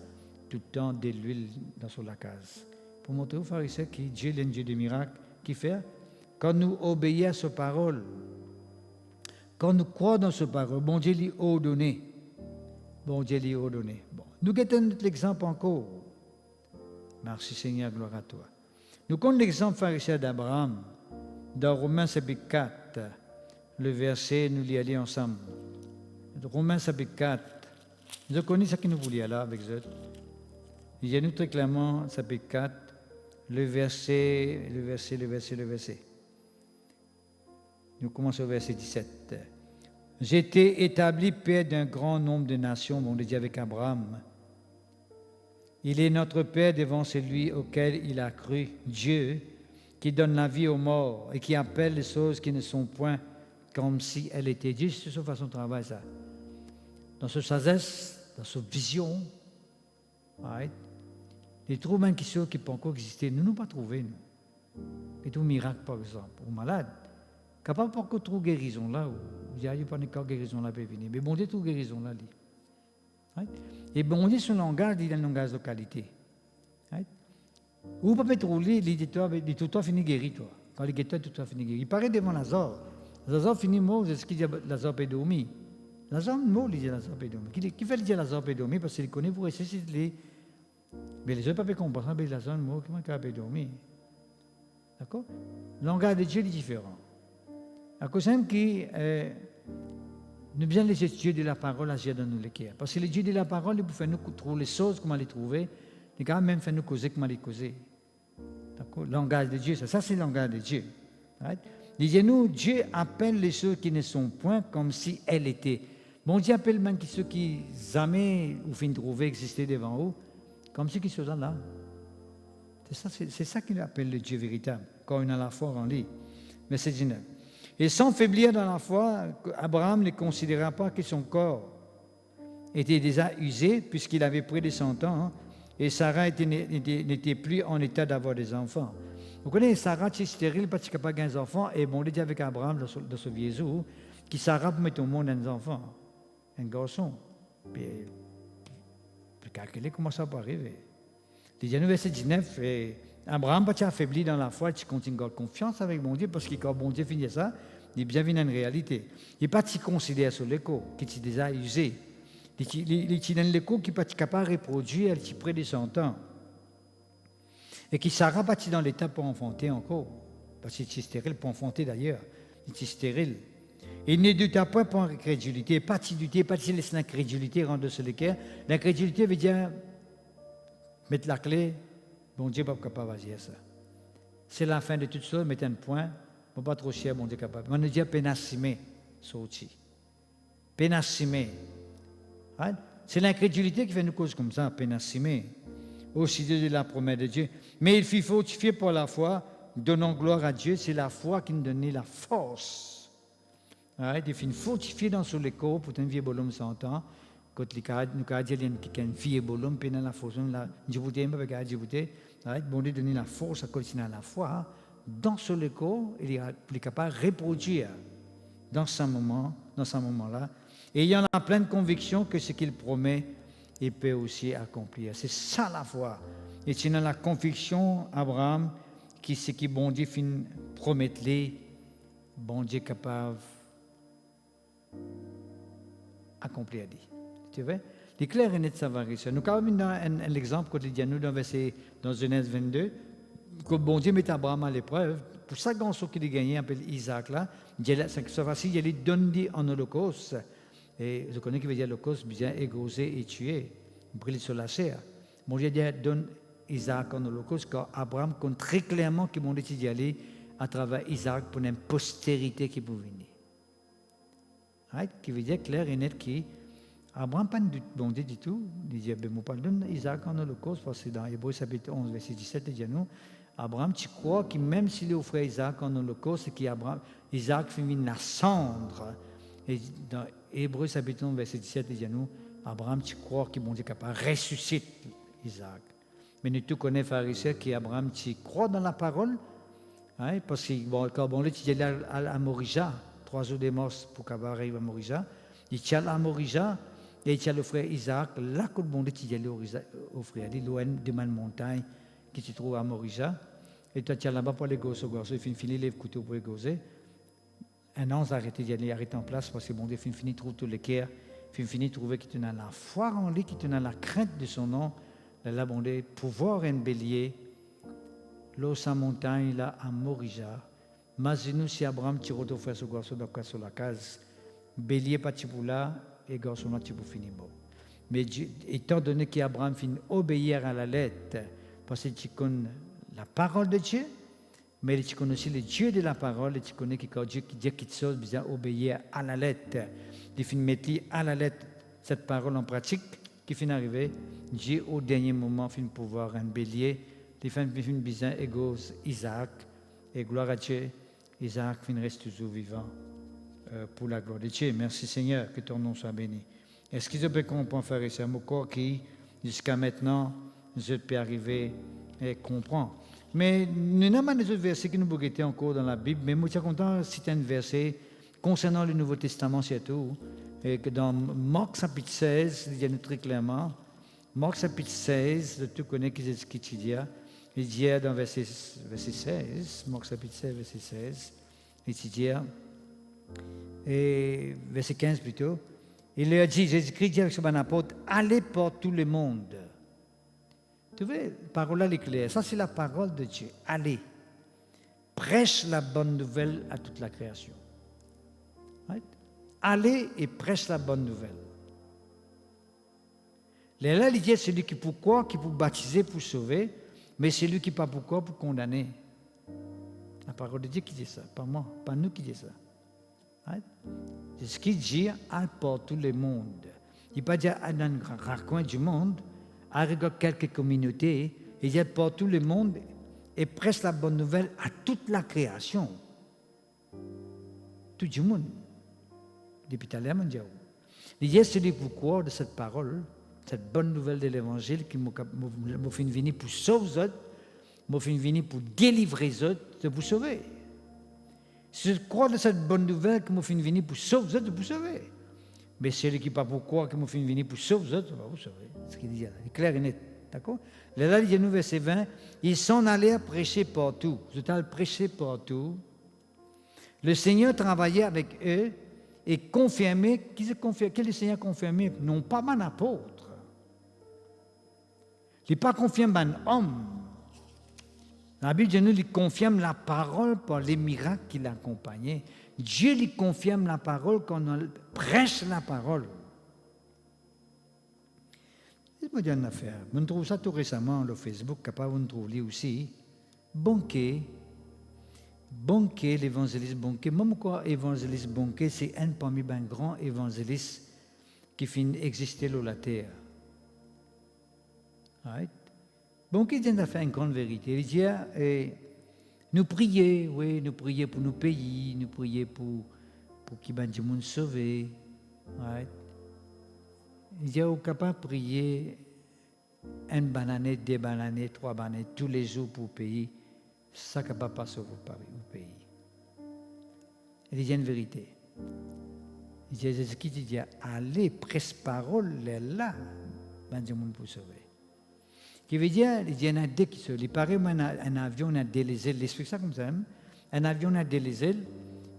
tout le temps de l'huile dans la case. Pour montrer aux pharisiens que Dieu est un Dieu de miracles, qui fait, quand nous obéissons à sa parole, quand nous croyons dans sa parole, bon Dieu lui ordonné. Bon Dieu lui ordonné. Bon. Nous guettons notre exemple encore. Merci Seigneur, gloire à toi. Nous connaissons l'exemple pharisien d'Abraham, dans Romains chapitre 4, le verset, nous l'y allons ensemble. Romains chapitre 4. Je connais ce que nous voulions là avec eux. Il y a nous très clairement, chapitre 4, le verset. Nous commençons au verset 17. J'étais établi père d'un grand nombre de nations, on le dit avec Abraham. Il est notre père devant celui auquel il a cru, Dieu, qui donne la vie aux morts et qui appelle les choses qui ne sont point comme si elles étaient. Dieu, c'est sa façon de travailler ça. Dans sa sagesse, dans sa vision, right? Les troubles qui sont qui peuvent encore exister, nous pas trouvé nous. Et tout miracle par exemple, ou malade, capable pas encore trouver guérison là, ou il n'y a pas encore guérison là peut venir, mais bon Dieu trouve guérison là. Right? Et bon Dieu son langage, il a un langage de qualité. Right? Ou pas peut trouver, il dit toi fini guéri toi. Quand il dit toi fini guéri. Il paraît devant Lazare. Lazare finit mort, c'est ce qu'il dit Lazare peut dormir. Lazare mort, il dit Lazare peut dormir. Qui fait dire Lazare peut dormir parce qu'il connaît pour ressusciter. Mais les autres ne peuvent pas comprendre, mais Lazare mort, comment il peut dormir? D'accord? Le langage de Dieu est différent. À cause de qui nous bien les Dieu de la parole agir dans nos cœurs. Parce que le Dieu de la parole, il peut faire nous trouver les choses, comment les trouver, il peut même faire nous causer, comment les causer. D'accord? Le langage de Dieu, ça c'est le langage de Dieu. Right? Disons-nous, Dieu appelle les choses qui ne sont point comme si elles étaient. Bon Dieu appelle même ceux qui jamais ou fin de trouver exister devant eux, comme ceux qui sont là. C'est ça qu'il appelle le Dieu véritable, quand on a la foi en lui. Verset 19. Et sans faiblir dans la foi, Abraham ne considéra pas que son corps était déjà usé, puisqu'il avait près de 100 ans, hein, et Sarah n'était plus en état d'avoir des enfants. Vous connaissez, Sarah était stérile parce qu'elle n'a pas des enfants, et bon, il dit avec Abraham dans ce vieux jour, qui Sarah pour mettre au monde un enfant, un garçon. Puis, calculer comment ça peut arriver. Il dit, verset 19, et Abraham n'a pas affaibli dans la foi, il continue de garder confiance avec bon Dieu, parce que quand bon Dieu finit ça, il est bien vu dans une réalité. Il n'est pas si considéré sur l'écho, qui est déjà usé. Il est dans l'écho qui n'est pas capable de reproduire, elle est près de 100 ans. Et qui ne sera pas dans l'état pour enfanter encore. Parce qu'il est stérile pour enfanter d'ailleurs. Il est stérile. Il ne doute pas pour incrédulité. Pas de douter, pas de laisser l'incrédulité rendre sur le cœur. L'incrédulité veut dire mettre la clé. Bon Dieu n'est pas capable d'agir ça. C'est la fin de toute chose, mettre un point. Bon, pas trop cher, bon Dieu est capable. On dit pénassimé, sorti. Pénassimé. Right? C'est l'incrédulité qui fait nous causes comme ça, à peine assumée. Aussi de la promesse de Dieu. Mais il fut fortifié par la foi, donnant gloire à Dieu. C'est la foi qui nous donnait la force. Right? Il fut fortifié dans son corps pour un vieux bonhomme 100 ans. Quand nous avons dit qu'il y a un vieux bonhomme, puis dans la force, je vous dis, bon Dieu donner la force à continuer la foi. Dans son corps, il est capable de reproduire dans ce moment-là. Et ayant la pleine conviction que ce qu'il promet, il peut aussi accomplir. C'est ça la foi. Et c'est dans la conviction, Abraham, qui ce qui bon Dieu promet, bon Dieu est capable d'accomplir. Tu vois? C'est clair et net, ça va réussir. Nous avons un exemple quotidien, nous dans Genèse 22, que bon Dieu met Abraham à l'épreuve. Pour ça, quand ce qu'il a gagné, appelle Isaac là, cette fois-ci, il lui donne en holocauste. Et je connais qui veut dire holocauste, bien égosé et tué, brûlé sur la chair. Mon Dieu donne Isaac en holocauste, car Abraham compte très clairement qu'il m'a dit d'y aller à travers Isaac pour une postérité qui peut venir. Right? Qui veut dire clair et net qui Abraham n'a pas de bon Dieu du tout. Il dit, ben, moi, pas donne Isaac en holocauste, parce que dans Hébreux chapitre 11, verset 17, il dit à nous, Abraham, tu crois que même s'il offrait Isaac en holocauste, Isaac finit la cendre. Et dans Hébreux chapitre 11, verset 17, il dit à nous, Abraham, tu crois que bon Dieu est capable de ressusciter Isaac. Mais nous tous connaissons pharisiens qui Abraham, tu crois dans la parole, hein, parce que quand bon Dieu, tu es allé à Morija, 3 jours de mort pour qu'il arrive à Morija, il tient à Morija, et il tient le frère Isaac, là que bon Dieu, tu es allé au frère, il est loin de ma montagne qui se trouve à Morija, et toi tu es là-bas pour les gosses, il finit les couteaux pour les gosses. Un an, arrêté d'y aller, arrêté en place, parce que bon Dieu, finit trouve tous les cœurs, finit trouver qu'il a la foi en lui, qu'il a la crainte de son nom, là, bon Dieu, pouvoir un bélier, l'eau sa montagne, là, à Morija. Imaginez si Abraham, tu retrouves ce garçon sur la case, bélier, pas pour là, et garçon, là, tu peux finir bon. Mais étant donné qu'Abraham finit obéir à la lettre, parce que tu connais la parole de Dieu, mais tu connais aussi le Dieu de la parole, et tu connais que quand Dieu dit quelque chose, bien obéir à la lettre. Il finit mettre à la lettre cette parole en pratique, qui finit arriver, Dieu au dernier moment finit pouvoir un bélier, il finit bien égaux Isaac, et gloire à Dieu, Isaac finit reste toujours vivant pour la gloire de Dieu. Merci Seigneur, que ton nom soit béni. Est-ce que je peux comprendre, frère et sœur, mon corps qui, jusqu'à maintenant, je peux arriver et comprendre. Mais nous n'avons pas des autres versets qui nous bougetaient encore dans la Bible, mais moi, je suis content de citer un verset concernant le Nouveau Testament, surtout, et que dans Marc chapitre 16, il y a très clairement, Marc chapitre 16, tu connais ce qu'il dit, il dit dans verset 16, Marc chapitre 16, verset 16, il dit, et verset 15 plutôt, il lui a dit, Jésus-Christ dit avec son apôtre, allez par tout le monde. Tu vois, la parole là est claire. Ça, c'est la parole de Dieu. Allez, prêche la bonne nouvelle à toute la création. Right? Allez et prêche la bonne nouvelle. Là, il dit celui qui pour quoi, qui pour baptiser, pour sauver, mais celui qui pas pour quoi, pour condamner. La parole de Dieu qui dit ça, pas moi, pas nous qui dit ça. Right? C'est ce qu'il dit à pour tout le monde. Il ne pas dire à un grand coin du monde, à quelques communautés, il dit pour tout le monde et prêche la bonne nouvelle à toute la création. Tout le monde. Depuis tout à l'heure, il dit celui pourquoi de cette parole, cette bonne nouvelle de l'évangile qui m'a fait venir pour sauver les autres, m'a fait venir pour délivrer les autres, de vous sauver. Si je crois de cette bonne nouvelle qui m'a fait venir pour sauver les autres, de vous sauver. Mais celui qui pas pour croire qui m'a fait venir pour sauver les autres, vous savez. Ce qu'il dit là, c'est clair et net. D'accord? Là, il dit nous, verset 20, ils s'en allèrent prêcher partout. Ils allaient prêcher partout. Le Seigneur travaillait avec eux et confirmait, que le Seigneur confirmait, non pas un apôtre. Il n'est pas confirmé un homme. La Bible dit nous, il confirme la parole par les miracles qui l'accompagnaient. Dieu lui confirme la parole quand on prêche la parole. Je me dis une affaire. Je trouve ça tout récemment sur Facebook, capable de trouver aussi. Bonquet, l'évangéliste Bonquet. Même quoi, évangéliste Bonquet, c'est un parmi les grands évangélistes qui finit exister sur la terre. Right? Bon, qui vient de faire une grande vérité. Il dit, nous prier, oui, nous prier pour nos pays, nous prier pour qu'il y ait des gens sauvés. Right? Il dit, on est capable de prier une banane, 2 bananes, 3 bananes tous les jours pour le pays. Ça ne peut pas sauver le pays. Il dit une vérité. Il dit, Jésus-Christ dit, allez, presse parole, là, ben, des gens pour sauver. Qui veut dire, il y en a deux qui se. Il paraît un avion a des ailes. Il explique ça comme ça. Hein? Un avion a des ailes.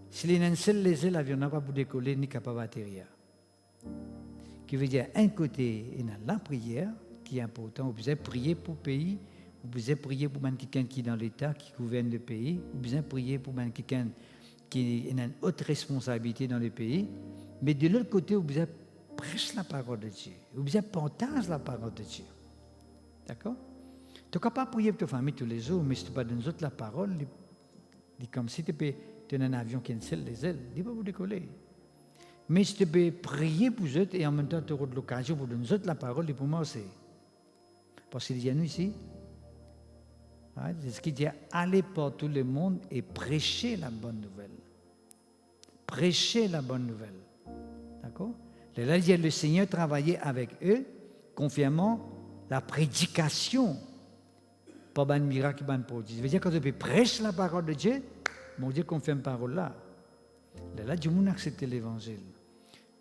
S'il y a une seule les ailes, l'avion n'a pas pour décoller ni capable d'atterrir. Qui veut dire, un côté, il y a la prière qui est important. Vous pouvez prier pour le pays. Vous pouvez prier pour quelqu'un qui est dans l'État, qui gouverne le pays. Vous pouvez prier pour quelqu'un qui a une haute responsabilité dans le pays. Mais de l'autre côté, vous pouvez prêcher la parole de Dieu. Vous pouvez partager la parole de Dieu. D'accord? Tu n'as pas prier pour ta famille tous les jours, mais si tu ne pas donnes la parole, c'est comme si tu peux tenir un avion qui a une seule des ailes, il ne va pas vous décoller. Mais si tu peux prier pour eux et en même temps tu auras l'occasion pour donner la parole, et pour moi aussi. Parce qu'il y a nous ici, c'est ce qu'il dit, allez par tout le monde et prêchez la bonne nouvelle. Prêchez la bonne nouvelle. D'accord? Là, il y a le Seigneur travaillait avec eux, confirmant la prédication, pas un miracle, pas un prodige. Ça veut dire que quand tu prêches la parole de Dieu, mon Dieu confirme parole là. Là, Dieu a accepté l'évangile.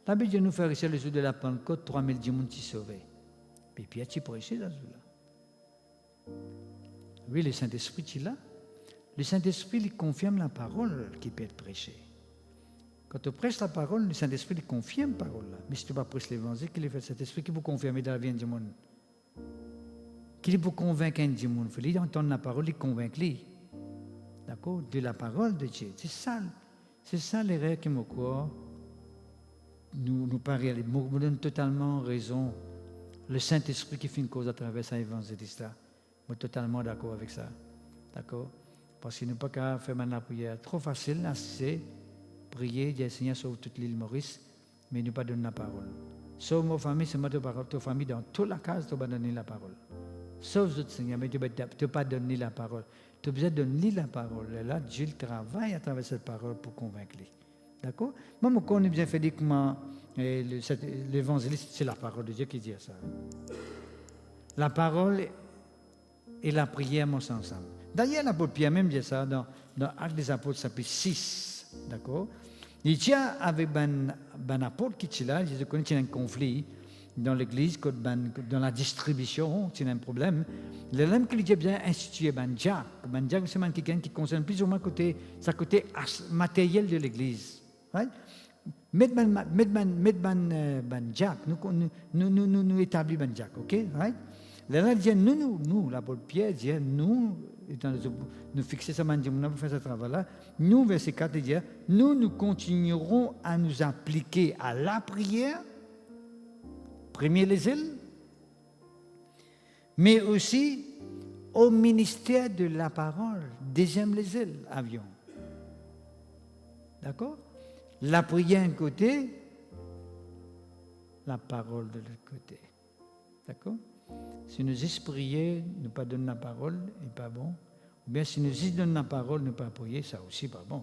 Là, Dieu nous fait ici le jour de la Pentecôte, 3000 personnes qui sont sauvés. Et puis, tu prêches là. Oui, le Saint-Esprit est là. Le Saint-Esprit il confirme la parole qui peut être prêchée. Quand tu prêches la parole, le Saint-Esprit il confirme la parole là. Mais si tu ne pas prêcher l'évangile, qu'il fait le Saint-Esprit qui vous confirme dans la vie du monde. Qu'il vous convaincre du monde. Il faut lui entendre la parole, il convainc lui. D'accord? De la parole de Dieu. C'est ça l'erreur qui me croit. Nous paraît, nous donne totalement raison. Le Saint-Esprit qui fait une cause à travers cet évangéliste-là. Je suis totalement d'accord avec ça. D'accord? Parce qu'il n'est pas qu'à faire la prière. Trop facile, c'est prier, dire Seigneur, sauve toute l'île Maurice, mais ne pas donner la parole. Sauve ma famille, c'est moi ta famille dans toute la case, tu vas donner la parole. Sauve votre Seigneur, mais tu ne vas pas donner la parole. Tu as besoin de donner la parole. Et là, Dieu travaille à travers cette parole pour convaincre. D'accord? Moi, je connais bien fait comment l'évangéliste, c'est la parole de Dieu qui dit ça. La parole et la prière marchent ensemble. D'ailleurs, l'apôtre Pierre même dit ça dans Actes des Apôtres, chapitre 6. D'accord? Il tient avec un apôtre qui est là, il connaît qu'il y a un conflit dans l'église, dans la distribution, il y a un problème. L'homme qui a bien institué, Jacques, c'est quelqu'un qui concerne plus ou moins sa côté matériel de l'église. Right? Mettre Jacques, nous établit Jacques, ok? Right? Là, il dit, nous, l'apôtre Pierre dit, nous fixer ça, nous faire ce travail-là. Nous, verset 4, il dit, nous continuerons à nous appliquer à la prière, premier les ailes, mais aussi au ministère de la parole, deuxième les ailes, avion. D'accord? La prière d'un côté, la parole de l'autre côté. D'accord? Si nous y prions, ne pas donner la parole, n'est pas bon. Ou bien si nous y donnons la parole, ne pas prier, ça aussi pas bon.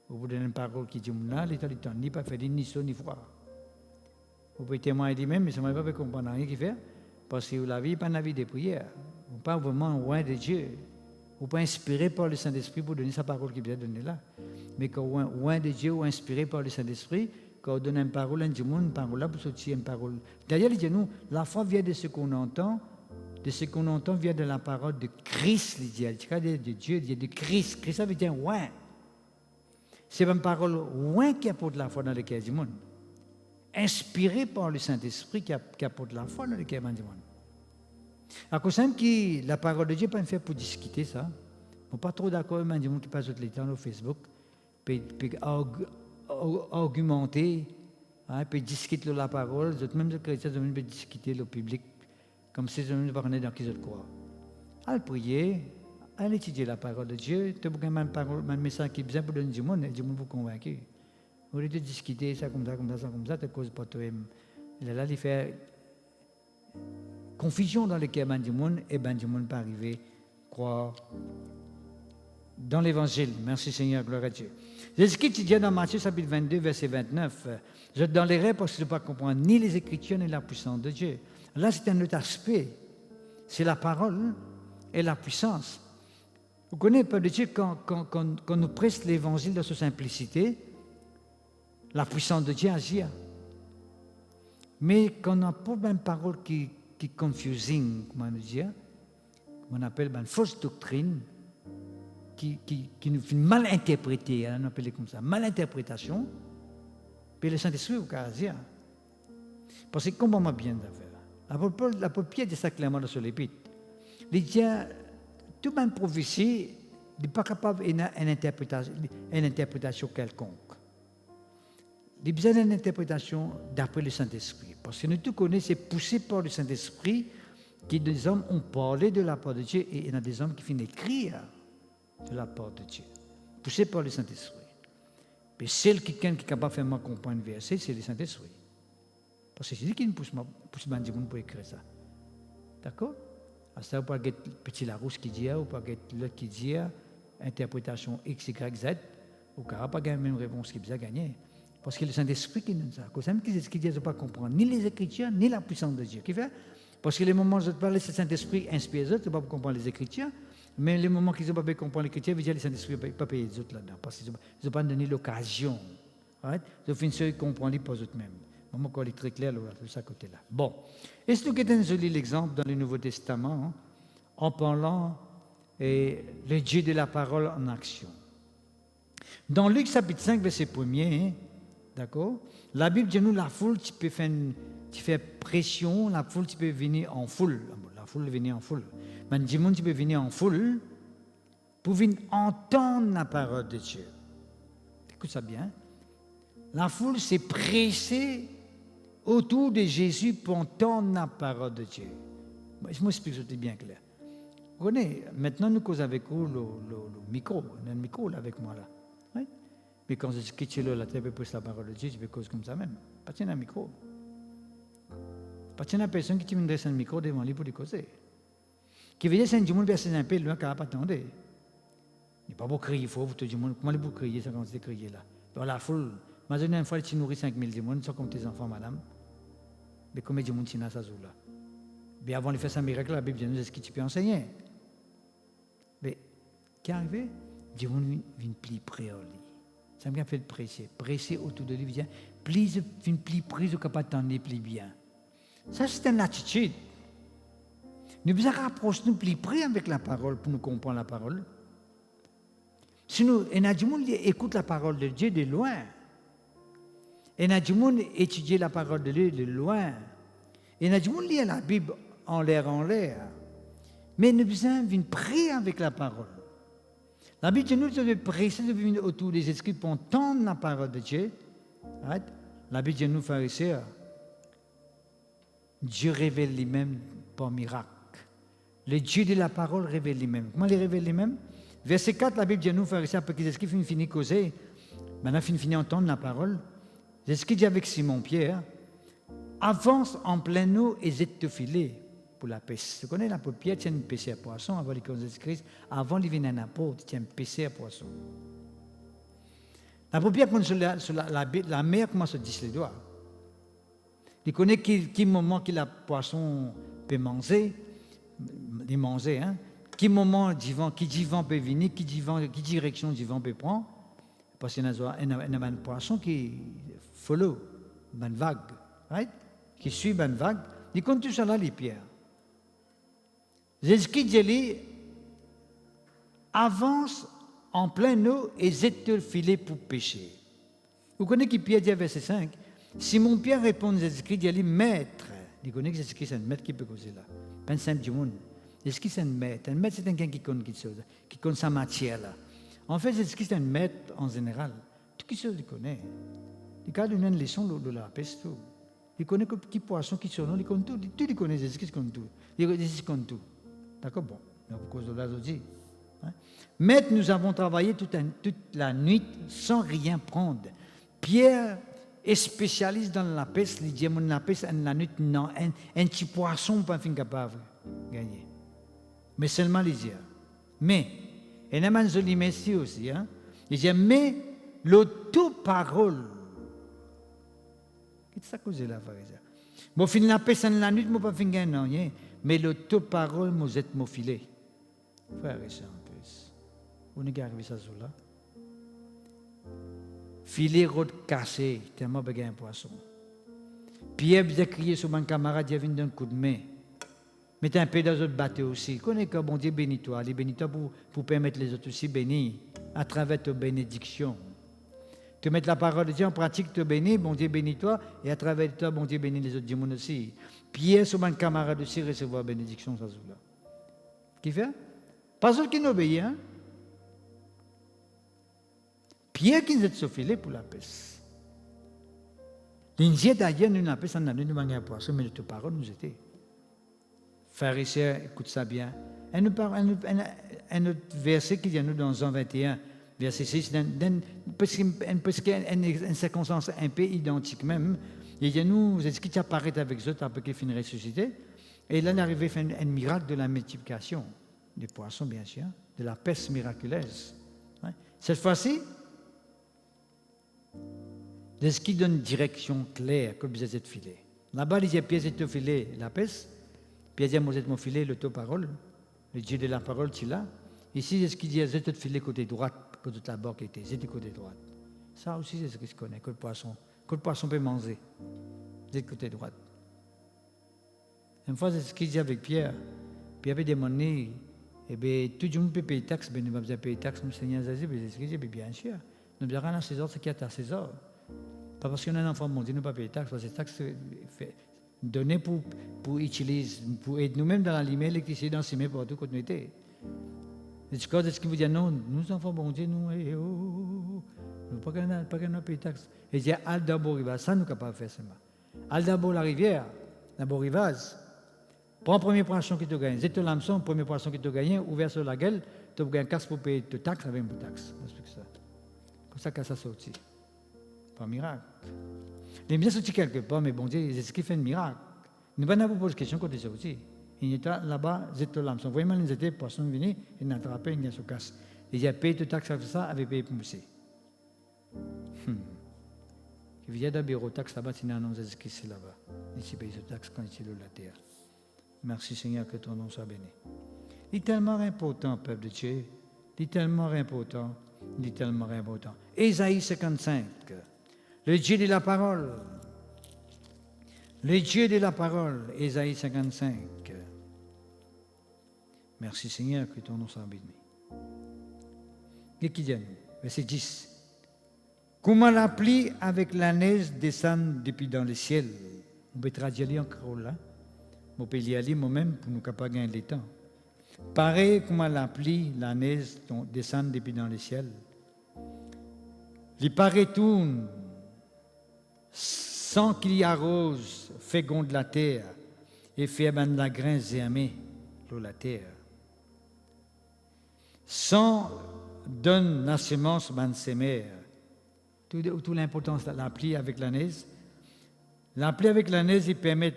Vous donner une parole qui dit là, l'État ni pas fait ni chaud ni froid. Vous pouvez témoigner lui-même, mais ça ne m'a pas comprendre rien qu'il fait. Parce que la vie n'est pas une vie de prière. Vous n'êtes pas vraiment loin de Dieu. Vous n'êtes pas inspiré par le Saint-Esprit pour donner sa parole qui vient donner là. Mais quand vous êtes loin de Dieu ou inspiré par le Saint-Esprit, quand on donne une parole à un monde, une parole là pour sortir une parole. D'ailleurs, il dit nous, la foi vient de ce qu'on entend. De ce qu'on entend vient de la parole de Christ, il dit. Il dit de Dieu, il dit de Christ. Christ, ça veut dire ouais. C'est une parole ouais qui apporte la foi dans le cœur du monde. Inspiré par le Saint-Esprit qui apporte la foi dans le cœur du monde. À cause que la parole de Dieu n'est pas fait pour discuter ça. Je ne suis pas trop d'accord avec les gens qui passent le temps sur Facebook, puis argumenter, puis discuter la parole. Même les chrétiens peuvent discuter le public, comme si ils ne parlaient dans qui ils croient. À prier, à étudier la parole de Dieu, tu as un message qui est bien pour donner du monde, et du monde vous convaincre. Au lieu de discuter ça comme ça, ça cause pas toi-même il est là, il fait confusion dans le cœur du monde, et du monde pas arriver croire dans l'évangile. Merci Seigneur, gloire à Dieu. Jésus-Christ dit dans Matthieu chapitre 22, verset 29, je te donnerai parce que je ne peux pas comprendre ni les Écritures ni la puissance de Dieu. Là, c'est un autre aspect. C'est la parole et la puissance. Vous connaissez, peuple de Dieu, quand nous prêche l'évangile dans sa simplicité, la puissance de Dieu agit. Mais quand on n'a pas une parole qui est confusing, comment dire, on appelle une fausse doctrine, qui nous fait mal interpréter, on appelle comme ça, mal interprétation, puis le Saint-Esprit au cas agir. Parce que comment on bien d'affaire. L'apôtre Pierre dit ça clairement dans son épître. Il dit, toute une prophétie n'est pas capable d'une interprétation quelconque. Il y a besoin d'une interprétation d'après le Saint-Esprit. Parce que nous tous connaissons, c'est poussé par le Saint-Esprit que des hommes ont parlé de la part de Dieu et il y en a des hommes qui finissent d'écrire de la part de Dieu. Poussé par le Saint-Esprit. Mais seul quelqu'un qui est capable de faire comprendre un verset, c'est le Saint-Esprit. Parce que c'est lui qui nous pousse pour écrire ça. D'accord? À ça, vous ne pouvez pas petit Larousse qui dit, ou pas l'autre qui dit, interprétation X, Y, Z, ou ne pas gagner la même réponse qui a gagné. Parce que c'est le Saint-Esprit qui nous dit ça. Quand même qui dit, ne pas comprendre ni les Écritures, ni la puissance de Dieu. Qui fait? Parce que les moments où je parle, c'est le Saint-Esprit inspire les autres, ils ne peuvent pas comprendre les Écritures. Mais les moments qu'ils n'ont pas pu comprendre les Écritures, le Saint-Esprit ne peut pas payer les autres là-dedans. Parce qu'ils n'ont pas donné l'occasion. Ils ont fini de comprendre pour eux-mêmes. Moment qu'on est très clair de ce côté-là. Bon. Est-ce que nous avons joli l'exemple dans le Nouveau Testament, en parlant le Dieu de la parole en action? Dans Luc chapitre 5, verset 1er, d'accord? La Bible dit nous, la foule, tu fais pression, la foule, tu peux venir en foule. La foule venir en foule. Mais du monde, tu peux venir en foule pour venir entendre la parole de Dieu. Écoute ça bien. La foule s'est pressée autour de Jésus pour entendre la parole de Dieu. Je m'explique, c'était bien clair. Vous connaissez, maintenant nous causons avec vous le micro. On a un micro là avec moi là. Oui? Mais quand je quitte là, tu peux poser la parole de Dieu, tu peux causer comme ça même. Pas tiens un micro. Pas tiens une personne qui te met un micro devant lui pour lui causer. Qui veut dire c'est un monde personne un peu loin qui n'a pas attendu. Il n'est pas beau crier, il faut tout le monde. Comment il faut crier, ça commence à crier là. Dans la foule, imagine une fois tu nourris 5000 démons, sont comme tes enfants, madame. Mais combien de monde tu as ça là? Mais avant de faire ce miracle, la Bible dit nous est-ce que tu peux enseigner? Mais qu'est arrivé? Dieu vient plus près au lit. Ça me fait presser autour de lui, vient plus prise au capable d'entendre plus bien. Ça c'est une attitude. Nous devons rapprocher nous plus près avec la parole pour nous comprendre la parole. Si nous, et nous disons, écoute la parole de Dieu de loin. Et nous disons, étudier la parole de Dieu de loin. Et nous disons, lire la Bible en l'air. Mais nous devons venir près avec la parole. La Bible dit nous devons presser autour des esprits pour entendre la parole de Dieu. Right? La Bible dit nous, pharisiens, Dieu révèle lui-même par miracle. Le Dieu de la parole révèle lui-même. Comment il révèle lui-même? Verset 4, la Bible dit nous, pharisiens, après qu'ils esprits finissent de causer, maintenant finissent d'entendre la parole. C'est ce qu'il dit avec Simon-Pierre. Avance en plein eau et jette te filet pour la pêche. Tu connais l'apôtre Pierre, tient une pêche à poisson avant les causes de Christ. Avant de venir à un apôtre, tient une pêche à poisson. L'apôtre Pierre, quand sur la mer, commence à se les doigts. Il connaît quel moment que la poisson peut manger, hein? Quel moment qui vent peut venir, qui direction du vent peut prendre. Parce qu'il y a un poisson qui follow, une vague, right? Qui suit une vague. Il compte tout ça là, les pierres. Jésus dit, avance en pleine eau et jette le filet pour pêcher. Vous connaissez qui Pierre dit verset 5? Simon Pierre répond à Jésus-Christ, il dit, maître. Il connaît que Jésus-Christ c'est un maître qui peut causer là. Pas un simple du monde. Jésus-Christ c'est un maître. Un maître c'est quelqu'un qui connaît quelque chose, qui connaît sa matière là. En fait, Jésus-Christ c'est un maître en général. Tout qui il connaît. Il a donné une leçon de la pêche tout. Il connaît que petit poisson qui surnom, il connaît tout. Tout il connaît, Jésus-Christ connaît tout. Jésus connaît tout. D'accord, bon. Mais pour cause de là, je dis. Maître, nous avons travaillé toute la nuit sans rien prendre. Pierre est spécialiste dans la pêche, il dit, la pêche, la nuit, non, un petit poisson, pas fin capable de gagner. Mais seulement les yeux. Mais, et il y a un joli merci aussi, hein. Il dit, mais l'auto-parole. Qu'est-ce que c'est la pharisien? Bon, fin la pêche, la nuit, moi, pas fin gagner, non, mais l'auto-parole, moi, êtes mon filet. Frère et sœur, en plus. Vous n'avez arrivé ça sur là? Filet rôde cassé, tellement bagay un poisson. Pierre a crié sur mon camarade, il vient d'un coup de main. Mettez un peu dans autres bateau aussi. Connais que bon Dieu bénis toi, les bénis toi pour permettre les autres aussi bénis à travers ta bénédiction. Tu mets la parole de Dieu en pratique, te bénis, bon Dieu bénis toi, et à travers toi, bon Dieu bénis les autres démons aussi. Pierre sur mon camarade aussi recevoir bénédiction ça là. Qui fait? Pas ceux qui n'obéissent, hein? Pierre qui nous est saufilé pour la paix. L'indié d'ailleurs nous la paix, ça n'a pas de manière poisson, mais notre parole nous était. Frères et sœurs, écoute ça bien. Un autre verset qui vient nous dans Jean 21, verset 6, parce qu'il y a une circonstance un peu identique même. Il y a nous, est-ce qu'il apparaît avec eux après qu'il finit ressuscité? Et là, il est arrivé à faire un miracle de la multiplication des poissons, bien sûr, de la peste miraculeuse. Cette fois-ci, de ce qui donne une direction claire, comme vous êtes filé. Là-bas, il y a pièce et filé la peste, puis il y a vous êtes mon filet, le parole, le Dieu de la parole, tu l'as. Ici, c'est ce qui dit, vous êtes filé côté droite, côté de la barque était, c'était côté droite. Ça aussi, c'est ce que je connais, que le poisson peut manger, vous êtes côté droite. Une fois, c'est ce qu'il dit avec Pierre. Puis il avait demandé, eh bien, tout le monde peut payer taxe, mais nous ne pouvons pas payer taxe, nous, Seigneur Jésus, mais c'est ce qu'il dit, bien sûr. Nous devons rendre à César ce qui est à César. Pas parce qu'on a un enfant, bon Dieu, nous ne pouvons pas payer taxe, parce que taxe données pour utiliser, pour aider nous-mêmes dans la lumière, l'électricité, dans le ciment, pour tout quand nous étions. Et du coup, est-ce qu'il vous dit, non, nous enfants, bon Dieu, nous, nous pas qu'on a payé taxe. Et il dit, al d'abord rivage, ça nous sommes capables de faire seulement. Al d'abord la rivière, d'abord rivage. Prends le premier poisson qui te gagne. C'est l'hameçon, le premier poisson qui te gagne, ouvert sur la gueule, tu as gagné un casse pour payer ta taxe avec une taxe. Comme ça que ça sorti. Pas un miracle. Il est bien sorti quelque part, mais bon Dieu, c'est ce qui fait un miracle. Nous ne pouvons pas poser de question quand il est sorti. Il était là-bas, c'est l'hameçon. Vraiment, ils étaient poissons venus, ils n'ont attrapé, ils se cassent. Ils ont payé toute taxe avec ça, avec payé pour mousser. Il vient d'un bureau taxe là-bas, il y a un nom de ce qui est là-bas. Ici, paye ce taxe quand il est de la terre. Merci Seigneur, que ton nom soit béni. Il est tellement important, peuple de Dieu. Il est tellement important. Il est tellement important. Ésaïe 55. Le Dieu de la parole. Le Dieu de la parole. Ésaïe 55. Merci Seigneur, que ton nom soit béni. Qu'est-ce qu'il dit? Verset 10. Comment la pluie avec la neige descend depuis dans le ciel. On peut traduire encore là. On peut y aller moi-même pour nous capables de gagner le temps. Pareil comme la pluie, la neige descend depuis dans le ciel. Les pareils tournent sans qu'il y arrose, féconde la terre et fait ben la grain zéamé pour la terre. Sans donne la semence ben sémère. Toute l'importance de la pluie avec la neige. La pluie avec la neige, il permet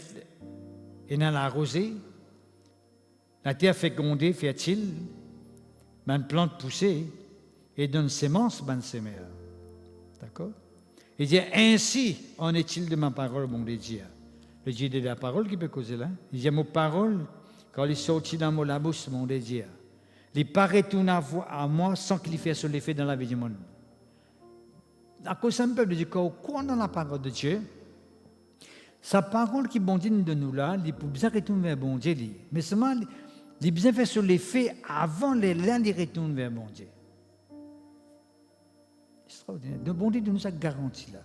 et dans la rosée, la terre fécondée, fertile, une plante poussée, et donne sémence, ben sémère. D'accord? Il dit, ainsi en est-il de ma parole, mon Dieu. Le Dieu de la parole qui peut causer là. Il dit, mon parole, quand il est sorti dans mon bouche, mon Dieu, il paraît tout à moi sans qu'il fasse sur l'effet dans la vie du monde. À cause d'un peuple de quand on croit dans la parole de Dieu, sa parole qui bon Dieu de nous là, il peut bien retourner vers bon Dieu. Mais seulement, il bien fait sur les faits avant les l'un il retourne vers bon Dieu. Extraordinaire. Le bon Dieu de nous ça garantie là.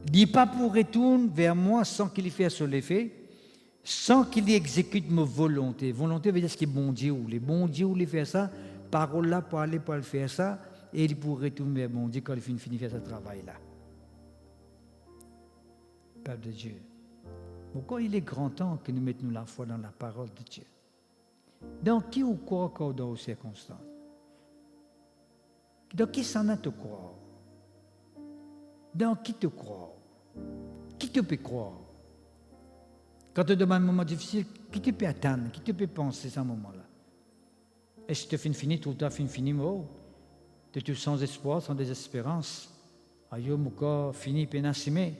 Il dit pas pour retourner vers moi sans qu'il y fasse sur les faits, sans qu'il y exécute ma volonté. Volonté veut dire ce qui est bon Dieu ou les bons dieux ou les faire ça, parole là pour aller pour le faire ça, et il pourrait retourner vers bon Dieu quand il finit de faire ce travail là. Peuple de Dieu. Pourquoi il est grand temps que nous mettions la foi dans la parole de Dieu? Dans qui ou quoi encore dans aux circonstances? Dans qui s'en a te croire? Dans qui te croire? Qui te peut croire? Quand tu demandes un moment difficile, qui te peut attendre? Qui te peut penser à ce moment-là? Est-ce que tu fini tout le temps, fini, mot? Tu es sans espoir, sans désespérance? Aïe, mon corps fini, pénacimé.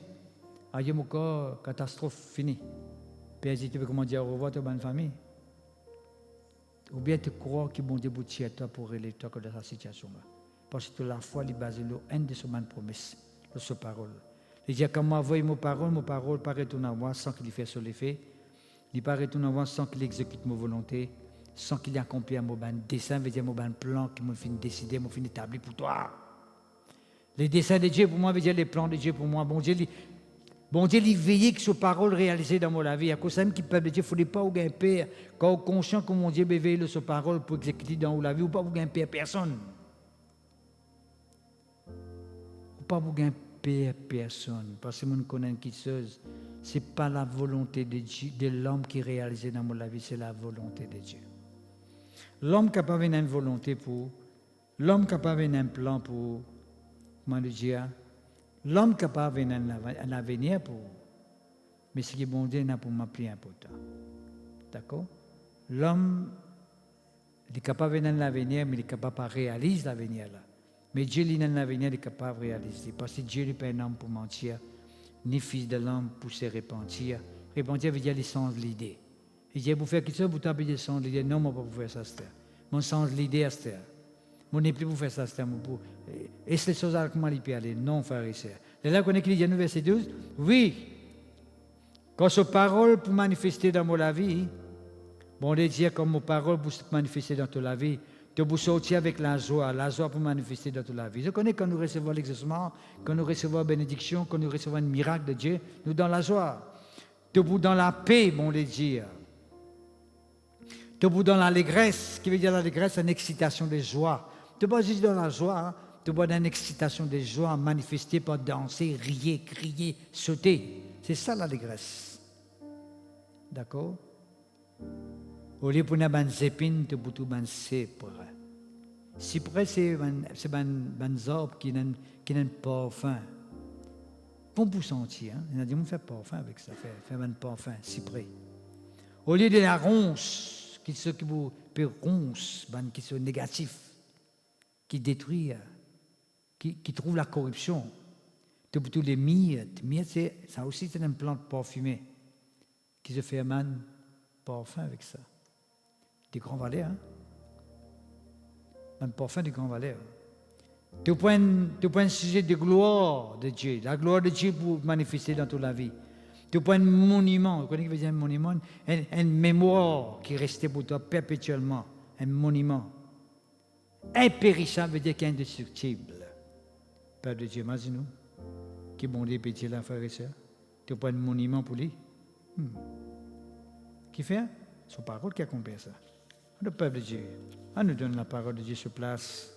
Aïe, mon corps, catastrophe fini. Puis tu peux comment dire au revoir à ta bonne famille? Ou bien tu crois que bon Dieu boutit à toi pour relever toi dans cette situation-là? Parce que la foi est basée sur une de ses promesses, de sa parole. Il dit, quand moi voyais mon parole pas retourner à moi sans qu'il fasse sur l'effet. Il pas retourner à moi sans qu'il exécute ma volonté, sans qu'il accomplisse mon dessein, veut dire mon plan qui m'a fait décider, m'a fait établir pour toi. Les desseins de Dieu pour moi veut dire les plans de Dieu pour moi. Bon Dieu, il veille que sa parole réalisée dans ma vie. À cause de ça, qui peuple de Dieu, il ne faut pas vous gagner père. Quand vous êtes conscient que mon Dieu veille sa parole pour exécuter dans la vie, ou pas vous gagner père personne. Ou pas vous gagner père personne. Parce que nous connaissons qui chose. Ce n'est pas la volonté de Dieu, de l'homme qui est réalisé dans la vie, c'est la volonté de Dieu. L'homme capable d'une volonté pour, l'homme capable d'un plan pour, comment dire, l'homme capable d'un avenir pour, mais ce qui est bon Dieu n'a pour m'appeler important. D'accord? L'homme est capable d'un avenir, mais il est capable de réaliser l'avenir là. Mais Dieu, il a l'avenir, il est capable de réaliser. Parce que Dieu n'est pas un homme pour mentir, ni fils de l'homme pour se repentir. Repentir veut dire le sens de l'idée. Il dit, vous faites quelque chose, vous tapez le sens de l'idée. Non, moi, je ne peux pas faire ça, Esther. Mon sens de l'idée, Esther. Moi, je ne peux plus faire ça, Esther. Est-ce que les choses comment il peut aller? Non, frère et sœur. Et là, on est qu'il y a nous, verset 12. Oui, quand ce parole pour manifester dans la vie, bon, on dit comme mon parole pour manifester dans toute la vie, de vous sortir avec la joie pour manifester dans toute la vie. Je connais quand nous recevons l'exaucement, quand nous recevons la bénédiction, quand nous recevons un miracle de Dieu, nous dans la joie. Debout dans la paix, bon les dire. Debout dans l'allégresse, qui veut dire l'allégresse, c'est une excitation de joie. Tu pas juste dans la joie, tu pas dans une excitation de joie manifestée par danser, rire, crier, sauter. C'est ça l'allégresse. D'accord? Au lieu pour une bonne zépine, tu peux tout bonne cypre. Cypre, c'est un arbre qui n'a un parfum. Bon pour sentir, hein? Il a dit, on fait parfum avec ça, fait un parfum, cyprès. Au lieu de la ronce, qui sont ronce, qui sont négatifs, qui détruit, qui trouve la corruption. Tu peux tous les myrtes. Myrte, ça aussi, c'est une plante parfumée qui se fait un parfum avec ça. Des grands valets, hein? Un parfum de grands valets. Tu prends un sujet de gloire de Dieu, la gloire de Dieu pour manifester dans toute la vie. Tu prends un monument, vous connaissez ce que veut dire un monument? Une mémoire qui restait pour toi perpétuellement, un monument. Impérissable veut dire qu'indestructible. Père de Dieu, imagine-nous, qui bon Dieu pétier là, frère et soeur. Tu prends un monument pour lui. Qui fait? Son parole qui accompagne ça. Le peuple de Dieu, on nous donne la parole de Dieu sur place.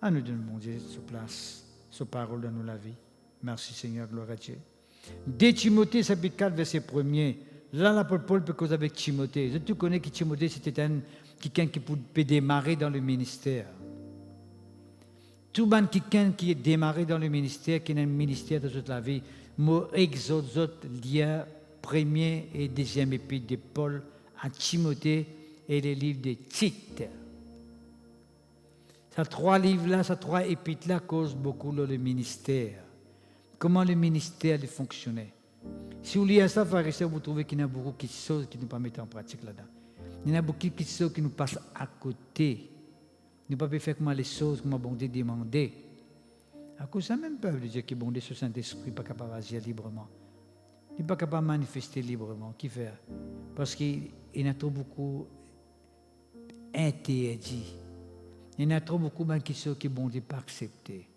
On nous donne, mon Dieu, sur place, sa parole dans nous la vie. Merci Seigneur, gloire à Dieu. 2 Timothée, chapitre 4, verset 1er. Là, l'apôtre Paul peut causer avec Timothée. Tu connais que Timothée, c'était quelqu'un qui peut démarrer dans le ministère. Tout le monde qui est démarré dans le ministère, qui a un ministère de toute la vie, moi exhorte lire 1er et 2e épître de Paul à Timothée et les livres de Tite. Ces 3 livres-là, ces 3 épîtres-là causent beaucoup le ministère. Comment le ministère fonctionnait. Si vous lisez ça, frères et sœurs, vous trouvez qu'il y a beaucoup de choses qui ne sont pas mises en pratique là-dedans. Il y a beaucoup de choses qui nous passent à côté. Nous ne pouvons pas faire comment les choses, comment bon Dieu demandait. À cause de ça, même peuple de Dieu qui est bon Dieu, ce Saint-Esprit n'est pas capable d'agir librement. Il n'est pas capable de manifester librement. Qui fait? Parce qu'il y a trop beaucoup interdits. Il y a trop beaucoup de choses qui bon Dieu pas accepter.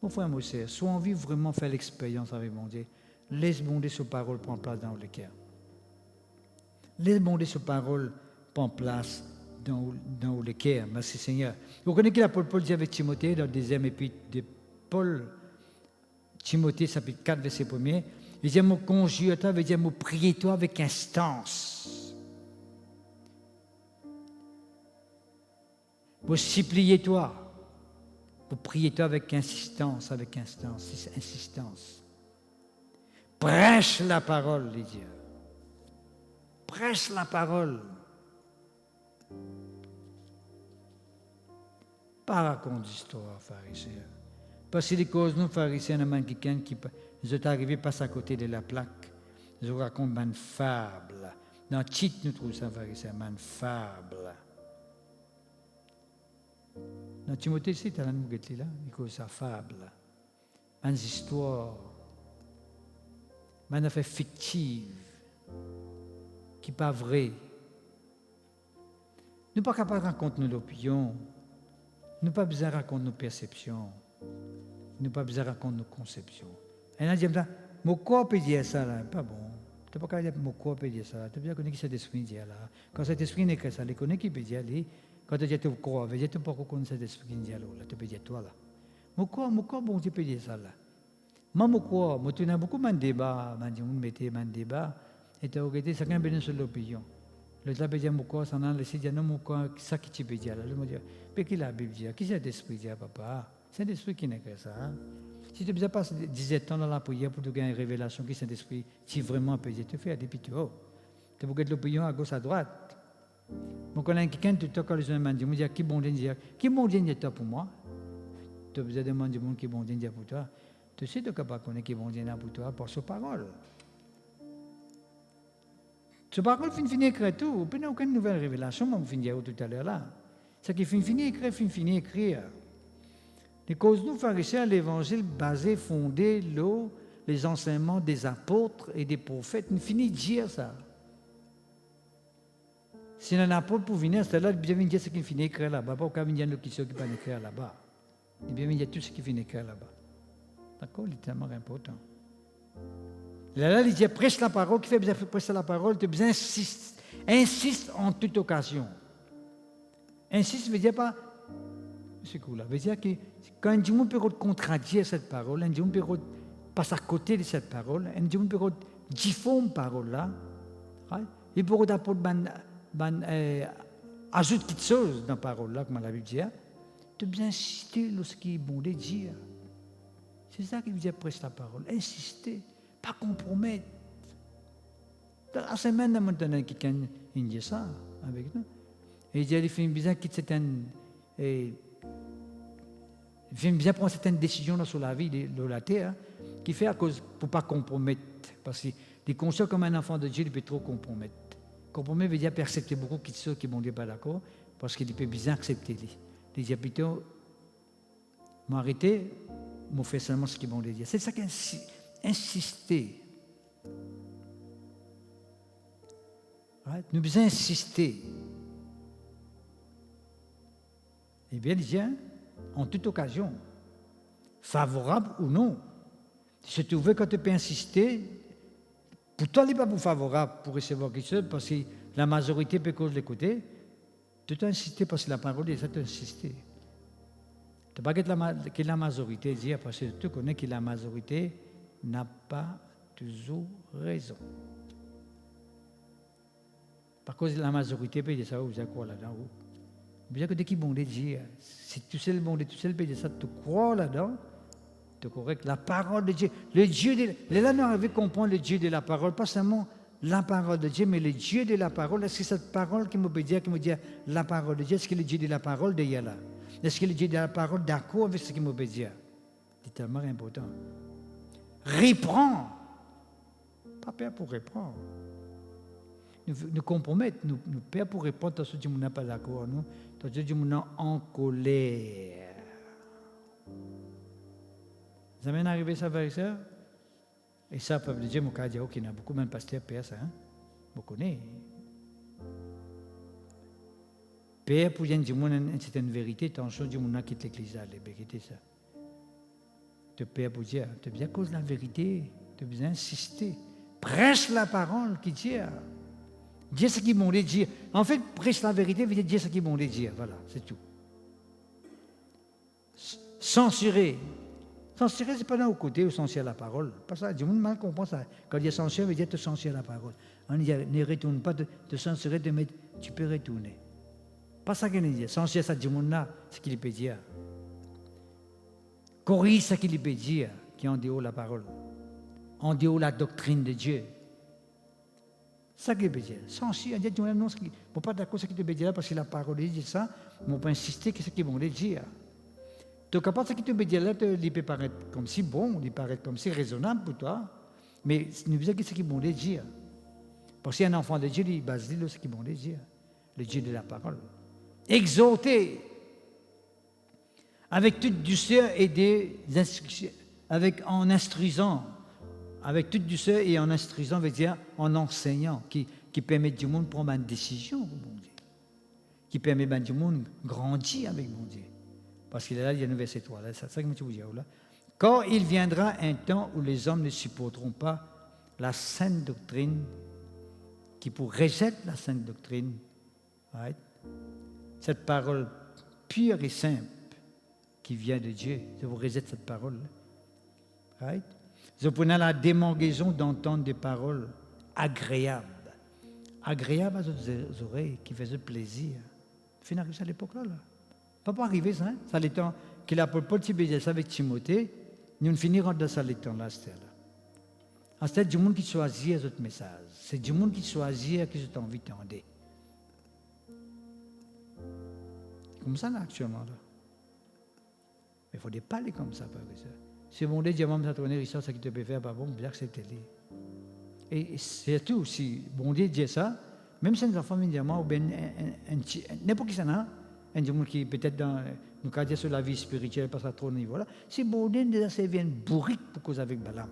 Mon frère, mon sœur, soit on veut vraiment faire l'expérience avec mon Dieu, laisse bon Dieu sa parole prendre place dans le cœur. Laisse bon Dieu sa parole prendre place dans le cœur. Merci Seigneur. Vous connaissez que l'apôtre Paul dit avec Timothée dans le 2e épître de Paul, Timothée, chapitre 4, verset 1er, il dit, mon conjure toi, veut dire, mon prier toi avec instance. Vous suppliez toi. Pour prier toi avec insistance, insistance. Prêche la parole de Dieu. Prêche la parole. Pas raconte d'histoire, pharisiens. Parce que les causes, nous, pharisiens, nous avons quelqu'un qui est arrivé, passe à côté de la plaque. Je vous raconte une fable. Dans le titre, nous trouvons ça, pharisiens, une fable. Dans Timothée, c'est à la nouvelle là, il cause sa fable. Une histoire. Une affaire fictive. Qui n'est pas vraie. Nous ne sommes pas capables de raconter nos opinions. Nous n'avons pas besoin de raconter nos perceptions. Nous n'avons pas besoin de raconter nos conceptions. Et là, je dis, mon corps peut dire ça, là, pas bon. Tu n'as pas capable de dire, mon corps peut dire ça. Tu as bien connu qui cet esprit dit là. Quand cet esprit n'est que ça, tu connais qui peut dire, quand tu dis ton corps, tu ne peux pas connaître cet esprit dit là, tu peux dire toi là. Mon corps, bon Dieu peut dire ça là. Moi, mon corps, moi, tu as beaucoup de débats, on mettait un débat, et tu as regardé, chacun a besoin de l'opinion. Le temps peut dire mon corps, ça n'a laissé dire non, mon corps, ça qui tu peux dire là. Je me dis, mais qui la Bible dit, qui c'est cet esprit dit, papa? C'est l'esprit qui n'est que ça. Hein? Si tu as besoin de passer 17 ans dans la prière pour te gagner une révélation qui Saint-Esprit, si vraiment peut dire, tu fais des petits hauts. Tu peux regarder l'opinion à gauche, à droite. Donc, quand quelqu'un te toque, les gens me disent, qui bon Dieu dit toi pour moi? Tu as besoin de demander du monde qui bon Dieu pour toi. Tu sais, tu es capable de connaître qui bon Dieu pour toi par sa parole. Sa parole finit écrire tout. Il n'y a aucune nouvelle révélation, mais on finit tout à l'heure là. C'est qu'il finit écrire. Les causes nous pharisiens, l'évangile basé, fondé, les enseignements des apôtres et des prophètes, nous finit de dire ça. Si un apôtre pour venir, c'est là, il bien dire ce qu'il finit écrire là-bas. Pas aucun venir qui ne peut pas écrire là-bas. Il bien dire tout ce qu'il finit écrire là-bas. D'accord, c'est tellement important. Là, il dit, prêche la parole, qui fait bien prêcher la parole, tu besoin insiste en toute occasion. Insiste veut dire pas, c'est cool là, veut dire que quand un dimanche peut contredire cette parole, un dimanche peut passer à côté de cette parole, un dimanche peut difformer parole là, il peut ajouter quelque chose dans la parole là, comme la Bible dit, tu besoin insister lorsqu'il est bon de dire. C'est ça qui veut dire prêcher la parole, insister. Pas compromettre. Dans la semaine, nous avons quelqu'un qui dit ça avec nous. Et il dit qu'il fait bien prendre certaines décisions sur la vie de la terre, qui fait à cause pour ne pas compromettre. Parce que les conscients comme un enfant de Dieu, il peut trop compromettre. Compromettre veut dire accepter beaucoup de choses qui ne sont pas d'accord, parce qu'il peut bien accepter. Il dit plutôt, m'arrêter, me faire seulement ce qu'ils vont dire. C'est ça insister. Nous devons insister. Eh bien, il dit, en toute occasion, favorable ou non. Si tu veux, quand tu peux insister, pour toi, il n'est pas pour favorable pour recevoir quelque chose, parce que la majorité peut cause l'écouter. Tu dois insister parce que la parole est ça, tu dois insister. Tu ne sais pas que la majorité dit, parce que tu connais que la majorité n'a pas toujours raison. Par cause de la majorité peut dire ça, vous avez quoi là-dedans? Vous avez que qui bon de dire, si tu sais le bon de tout seul peut dire ça, tu crois là-dedans, tu es correct. La parole de Dieu, le Dieu de là, nous arrivons à comprendre le Dieu de la parole, pas seulement la parole de Dieu, mais le Dieu de la parole. Est-ce que cette parole qui me dit la parole de Dieu, est-ce que le Dieu de la parole de là? Est-ce que le Dieu de la parole d'accord avec ce qu'il me dit? C'est tellement important. Reprends. Pas peur pour reprendre. Nous compromettre, nous peur pour répondre à ce que nous n'avons pas d'accord, nous, à ce que nous sommes en colère. Vous avez arrivé ça, frère et sœur? Et ça, peuple de Dieu, mon cas dit, ok, il y a beaucoup de pasteurs père ça, hein? Vous connaissez. Père, pour dire une certaine vérité, attention, Dieu m'a quitté l'église, la vérité, ça. Tu père pour dire, tu as bien cause de la vérité, tu as besoin d'insister. Prêche la parole qui dit. Dis ce qu'ils m'ont dit. En fait, prêche la vérité, veut dire ce qu'ils m'ont dit. Voilà, c'est tout. Censurer. Censurer, ce n'est pas dans le côté où censurer la parole. Pas ça, du monde mal comprend ça. Quand il y a censurer, veut dire te censurer la parole. On dit, ne retourne pas, te censurer, tu peux retourner. Pas ça qu'il dit. Censurer ça, du monde là, ce qu'il peut dire. Corrige ce qu'il peut dire, qui est en dehors de la parole, en dehors de la doctrine de Dieu. Ça qu'il peut dire. Sans si, il y a non, ne pas d'accord ce qu'il peut dire parce que la parole dit ça, mais on peut insister que ce qu'ils vont dire. Donc, à part ce qu'il peut dire là, il peut paraître comme si bon, il paraît comme si raisonnable pour toi, mais nous disons que ce qu'ils vont dire. Parce qu'un enfant de Dieu, il base ce qu'ils vont dire. Le Dieu de la parole. Exhorter avec toute douceur et des instructions, en instruisant, avec toute douceur et en instruisant, veut dire en enseignant, qui permet du monde de prendre une décision, bon Dieu, qui permet du monde de grandir avec mon Dieu. Parce qu'il est là, il y a le verset 3, là, c'est ça que je veux dire là. Quand il viendra un temps où les hommes ne supporteront pas la sainte doctrine, qui pour rejeter la sainte doctrine, right? Cette parole pure et simple qui vient de Dieu, je vous rejette cette parole. Right? Je prenais la démangeaison d'entendre des paroles agréables à vos oreilles, qui faisaient plaisir. Fin arrivé à l'époque là. Pas arriver ça, hein? Ça l'étant que l'apôtre Paul disait ça avec Timothée, nous finirons dans ça l'étant là, c'est là. C'est du monde qui choisit notre message. C'est du monde qui choisit qui j'ai envie d'entendre. Comme ça là actuellement là. Mais il faut pas parler comme ça, par exemple. Si mon Dieu dit, maman, ça tourne, ça qui te peut faire, pas bon, bien accepter-les. Et surtout, si bon Dieu dit ça, même si les enfants viennent ou bien n'importe qui ça n'a, un monde qui peut-être dans nous cas sur la vie spirituelle, pas à trop de niveau là, si bon Dieu déjà ça vient bourrique pour cause avec Balaam.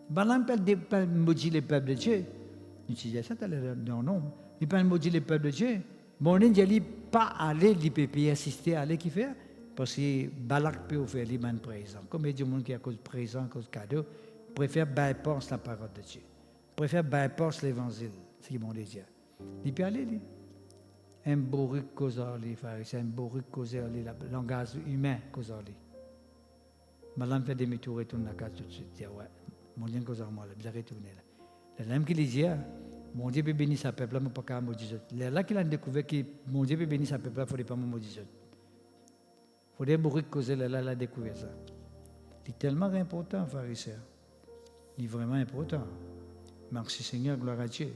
Balaam peut maudire les peuples de Dieu. Nous disons ça, non. Il peut maudire les peuples de Dieu. Bon Dieu dit pas aller, il peut assister à aller qui fait. Parce que Balak peut faire les mains présents. Comme il y a des gens qui, à cause présent, à cause cadeau, préfèrent bypass la parole de Dieu. Préfèrent bypass l'évangile. C'est ce qu'ils vont dire. Il peut aller, lui. Un bourrique causali, c'est un bourrique causali, le langage humain causali. Madame fait demi-tour, retourne la case tout de suite. Dit, ouais, mon Dieu causali, moi, vous avez retourné là. L'homme qui dit, mon Dieu peut bénir sa peuple, mais pas qu'à maudire. Là qu'il a découvert que mon Dieu peut bénir sa peuple, il ne faudrait pas me maudire. Il faut des bourriques causer là, la découvert ça. C'est tellement important, frères et sœurs. C'est vraiment important. Merci Seigneur, gloire à Dieu.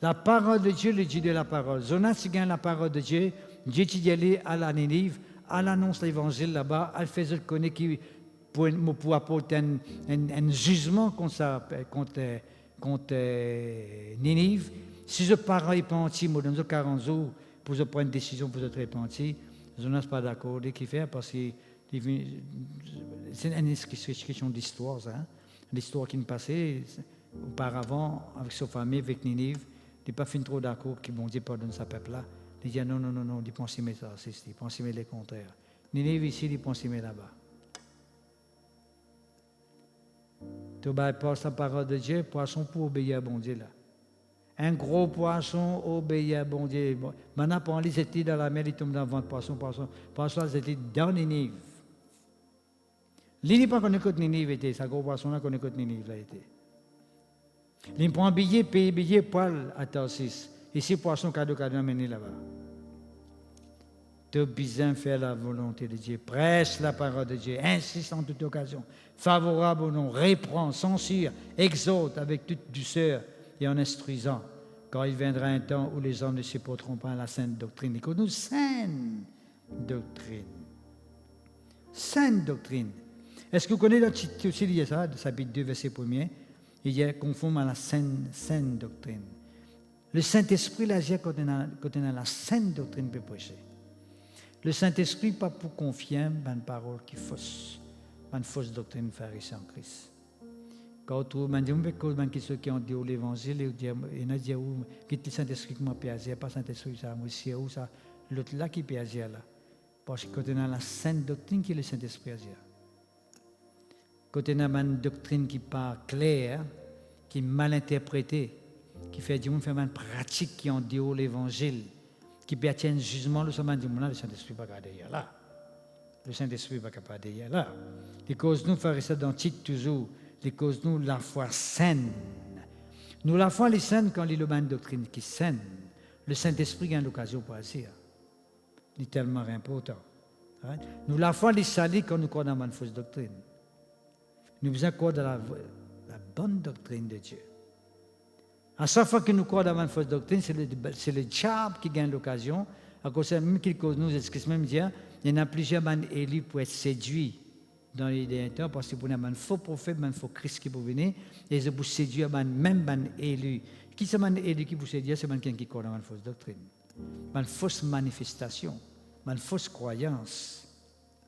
La parole de Dieu, le Dieu de la parole. Jonas, qui gagne la parole de Dieu, Dieu qui allait à la Ninive, elle annonce l'évangile là-bas, elle fait connaître qui pour apporter un jugement contre Ninive. Si je parle repenti, moi dans 40 jours, pour je prendre une décision pour être repenti, Jonas n'est pas d'accord. Dès qu'il fait, parce que c'est une question d'histoire, hein? L'histoire qui me passait auparavant avec sa famille, avec Ninive. Il n'est pas fin trop d'accord que bon Dieu pardonne sa peuple là. Il dit non, il pense aimer ça, il pense aimer le contraire. Ninive ici, il pense aimer là-bas. Tu bypasses la parole de Dieu, poisson pour obéir à bon Dieu là. Un gros poisson obéit à bon Dieu. Maintenant, pour aller c'était dans la mer, il tombe dans le ventre poisson, c'était dans Ninive. Il n'est pas connu que Ninive était, ça gros poisson là connu que Ninive là était. Il prend un billet, paye billet, poil à Tarsis. Ici, poisson cadeau amené là-bas. Tu as besoin de faire la volonté de Dieu. Prêche la parole de Dieu. Insiste en toute occasion. Favorable ou non, reprend, censure, exhorte avec toute douceur et en instruisant. Car il viendra un temps où les hommes ne supporteront pas la sainte doctrine. Écoute-nous, sainte doctrine. Sainte doctrine. Est-ce que vous connaissez le titre aussi de ça, de chapitre 2, verset 1er? Il y a conforme à la sainte doctrine. Le Saint-Esprit, là, quand on a la sainte doctrine, peut prêcher. Le Saint-Esprit, pas pour confier dans une parole qui est fausse, une fausse doctrine pharisée en Christ. Quand on trouve, on dit ceux qui ont dit l'évangile, il y en a qui ont dit le Saint-Esprit qui m'a piégé, pas le Saint-Esprit, ça, moi, c'est où ça, l'autre là qui piégé là. Parce que quand on a la sainte doctrine qui est le Saint-Esprit agir. Quand on a une doctrine qui n'est pas claire, qui est mal interprétée, qui fait du monde faire une pratique qui en dehors l'évangile, qui peut atteindre un jugement, le Saint-Esprit ne va pas derrière là. Le Saint-Esprit ne va pas derrière là. Les causes nous faire ça dans titre toujours, les causes nous la foi saine. Nous la foi les saines quand il y a une doctrine qui est saine. Le Saint-Esprit a l'occasion pour agir. C'est tellement important. Right? Nous, la foi, les salit quand nous croyons dans une fausse doctrine. Nous besoin croire dans la bonne doctrine de Dieu. À chaque fois que nous croyons dans une fausse doctrine, c'est le diable qui gagne l'occasion. À cause de même qu'il cause nous, c'est même dire, il y en a plusieurs élus pour être séduits dans les derniers temps, parce que vous avez un faux prophète, un faux Christ qui peut venir, et ils vous séduire même un élu. Qui c'est un élu qui vous séduit? C'est quelqu'un qui croit dans une fausse doctrine, une fausse manifestation, une fausse croyance.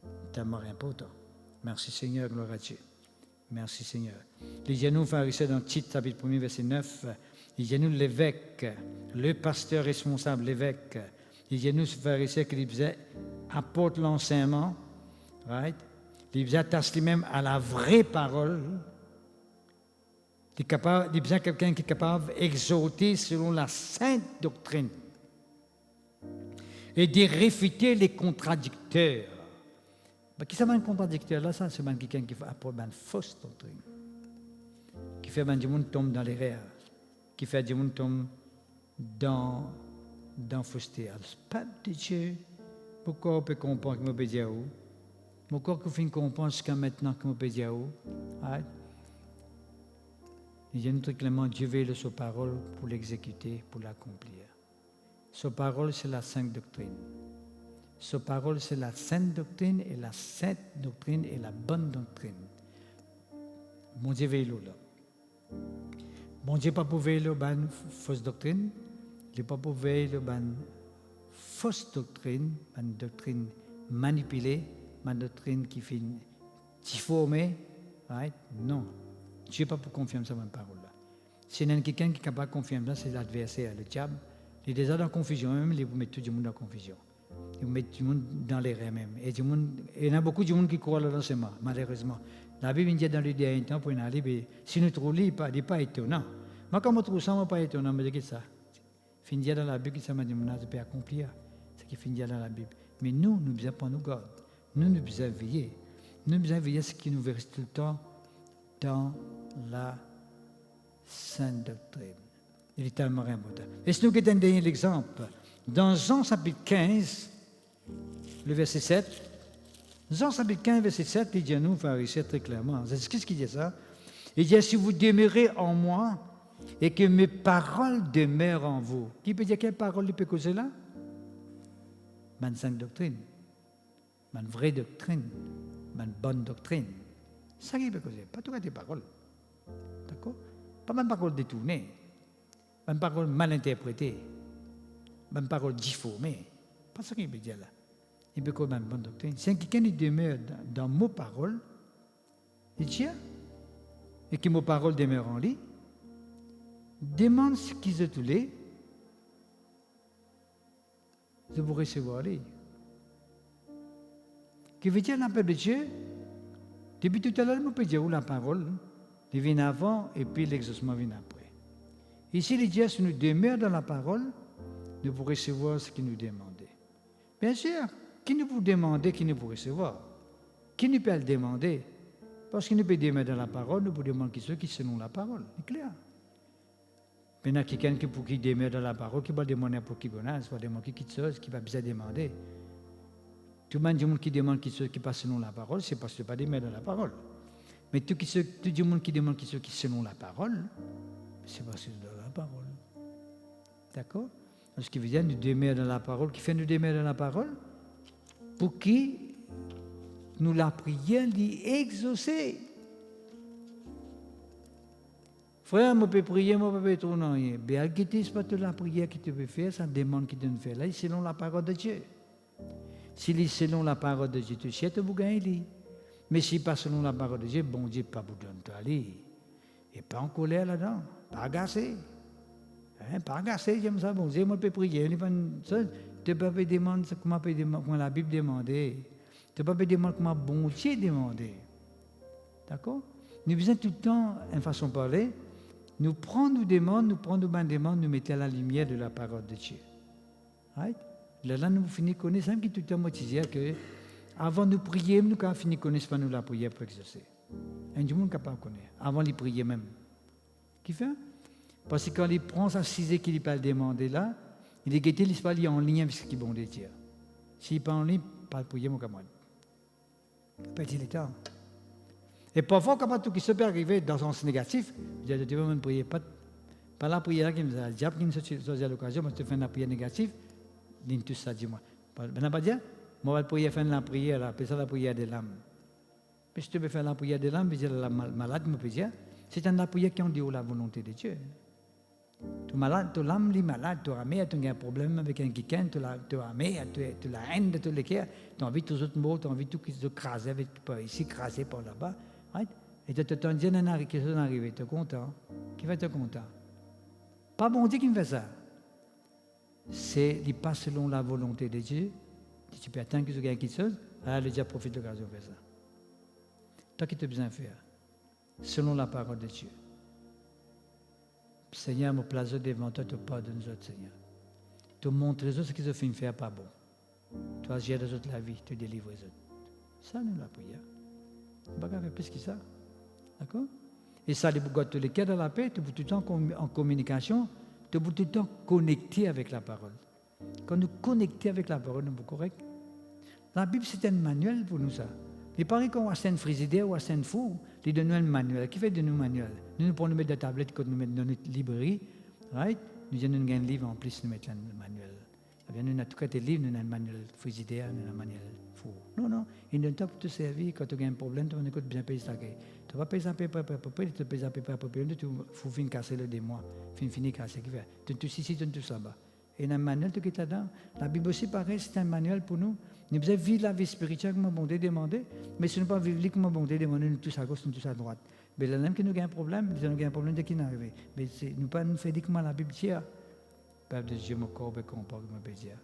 C'est tellement important. Merci Seigneur, gloire à Dieu. Merci Seigneur. Lisez-nous, pharisiens, dans Tite, chapitre 1, verset 9. Lisez-nous l'évêque, le pasteur responsable, l'évêque. Lisez-nous ce pharisien qui disait apporte l'enseignement, right? Il faisait attache lui-même à la vraie parole. Il faisait quelqu'un qui est capable d'exhorter selon la sainte doctrine et de réfuter les contradicteurs. Qui c'est un contradicteur là? Ça, c'est quelqu'un qui apporte une fausse doctrine, qui fait que du monde tombe dans l'erreur, qui fait que du monde tombe dans fausseté. Alors, le peuple de Dieu, pourquoi on peut comprendre que je peux dire où? Pourquoi on peut comprendre jusqu'à maintenant que je peux dire où? Il y a notre clément, Dieu veille sur parole pour l'exécuter, pour l'accomplir. Sa parole, c'est la sainte doctrine. Sa parole, c'est la sainte doctrine, et la sainte doctrine est la bonne doctrine. Mon Dieu veille là. Mon Dieu pas pour veiller une fausse doctrine. Il n'est pas pour veiller une fausse doctrine, une doctrine manipulée, une doctrine qui fait difformée. Right? Non. Dieu n'est pas pour confier dans cette parole-là. Si il y a quelqu'un qui est capable de confier dans ça, c'est l'adversaire, le diable. Il est déjà dans la confusion, même il vous met tout le monde dans la confusion. Il vous met tout le monde dans l'erreur même. Et il y en a beaucoup de monde qui croient dans ce mal, malheureusement. La Bible dit dans le dernier temps, pour aller, si nous trouvons, il n'est pas étonnant. Moi, quand je trouve ça, je ne suis pas étonnant, mais c'est ça. Finir dans la Bible, ça m'a dit, je peux accomplir. C'est ce qui finit dans la Bible. Mais nous ne devons pas nous garder. Nous devons veiller. Nous devons veiller à ce qui nous reste tout le temps dans la sainte doctrine. Il est tellement important. Et si nous avons un dernier exemple, dans Jean chapitre 15, le verset 7, Jean chapitre 15, verset 7, il dit à nous, pharisiens, très clairement, qu'est-ce qu'il dit ça? Il dit, si vous demeurez en moi et que mes paroles demeurent en vous. Qui peut dire quelle parole il peut causer là? Ma sainte doctrine, ma vraie doctrine, ma bonne doctrine. C'est ça qu'il peut causer, pas tout à tes paroles. D'accord? Pas ma parole détournée, pas une parole mal interprétée, pas une parole difformée. Pas ça qu'il peut dire là. Il peut causer une bonne doctrine. Si quelqu'un demeure dans mes paroles, il tient, et que mes paroles demeurent en lui, demande ce qu'ils ont tous les, je vous recevoir lui. Qui veut dire l'appel de Dieu? Depuis tout à l'heure, on peut dire où la parole, il vient avant et puis l'exaucement vient après. Ici, les dieux, si nous demeurons dans la parole, nous pourrons recevoir ce qu'il nous demandait. Bien sûr, qui nous peut demander, qui nous peut recevoir? Qui nous peut le demander? Parce qu'il nous peut demeurer dans la parole, nous pouvons demander ceux qui selon la parole. C'est clair. Maintenant, quelqu'un qui demeure dans la parole, qui va demander pour qui connaisse, va demander qui chose, qui va bien demander. Tout le monde qui demande qui passe selon la parole, c'est parce qu'il ne pas demeure dans la parole. Mais tout le monde qui demande qui selon la parole, c'est parce qu'il est dans la parole. D'accord? Ce qui veut dire nous demeurer dans la parole, qui fait nous demeurer dans la parole, pour qui nous la prière dit exaucer. Frère, je peux prier, je peux être non rien. Bien, ce n'est pas la prière que tu peux faire, ça demande qui te fait. Là, c'est selon la parole de Dieu. S'il est selon la parole de Dieu, tu sais, tu vas gagner. Mais si pas selon la parole de Dieu, bon Dieu, pas vous donner toi aller. Et pas en colère là-dedans, pas agacé. Pas agacé, j'aime ça, bon Dieu, moi je peux prier. Tu ne peux pas demander comment la Bible demandait. Tu ne peux pas demander comment bon Dieu demandait. D'accord? Nous besoin tout le temps, en façon de parler, nous prenons nos demandes, nous mettons à la lumière de la parole de Dieu. Right? Là, nous finissons de connaître, qui tout le temps motivé que avant de prier, nous avons fini de connaître pas nous la prière pour exaucer. Et du monde capable de connaître, avant de prier même. Qui fait? Parce que quand il prend sa cisée qu'il peut le demander là, il est guetté, il n'est pas en lien avec ce qui est bon de Dieu. S'il n'est pas en lien, pas prier mon camarade. Petit le temps. Et parfois, quand tout qui se peut arriver dans un sens négatif, je dis, tu vas me prier, pas la prière qui me dit, le diable qui me choisit à l'occasion, mais tu fais la prière négative, dis tout ça, dis-moi. Ben, pas dire, moi, je vais prier, faire la prière, appeler ça la prière des lames. Mais si tu veux faire la prière des lames, je dis, la malade, me peut dire, c'est une la prière qui en dit la volonté de Dieu. Tu malade, tu l'âme est malade, tu as un problème avec un quelqu'un, tu as la haine de tous les cas, tu as envie de tous autres mots, tu as envie de tout écraser avec ici, écraser par là-bas. Right? Et tu as dit quelque chose d'arrivé, tu es content. Qui va être content? Pas bon Dieu qui me fait ça. C'est il passe selon la volonté de Dieu. Si tu peux attendre que tu gagnes quelque chose, alors le diable profite de l'occasion de faire ça. Toi qui tu as besoin de faire, selon la parole de Dieu. Seigneur, me place devant toi, te pardonne nous autres, Seigneur. Te montre les autres ce qu'ils ont fait faire pas bon. Toi, gère les autres la vie, te délivre les autres. Ça, nous la prière. On ne va pas faire plus que ça. D'accord? Et ça, les bougottes, tous les cas dans la paix, tu es tout le temps en communication, tu es tout le temps connecté avec la parole. Quand nous connectons avec la parole, nous sommes corrects. La Bible, c'est un manuel pour nous, ça. Il paraît qu'on a un frigidaire ou un four, il donne un manuel. Qui fait de nous un manuel? Nous prenons des tablettes que nous mettons dans notre librairie, right? Nous avons un livre en plus, nous mettons un manuel. Nous avons tout cas des livres, nous avons un manuel frigidaire, nous avons un manuel four. Non, il donne temps pour te servir. Quand tu as un problème, tu vas bien payer ça. Tu vas payer ça peu à peu, tu payes ça peu à peu, tu faut finir casser le 2 mois, finir casser. Tu te ici, tu te là-bas. Et dans le manuel, tu es là-dedans. La Bible aussi, pareil, c'est un manuel pour nous. Nous devons vivre la vie spirituelle comme bon Dieu demandé, mais si nous ne pas vivre comme bon Dieu demandé, nous tous à gauche, nous tous à droite. Mais là même que nous avons un problème, nous avons un problème de qui nous arrive. Mais nous pas nous faire dire comment la Bible dit. Père de Dieu, mon corps peut comprendre ce que peut dire.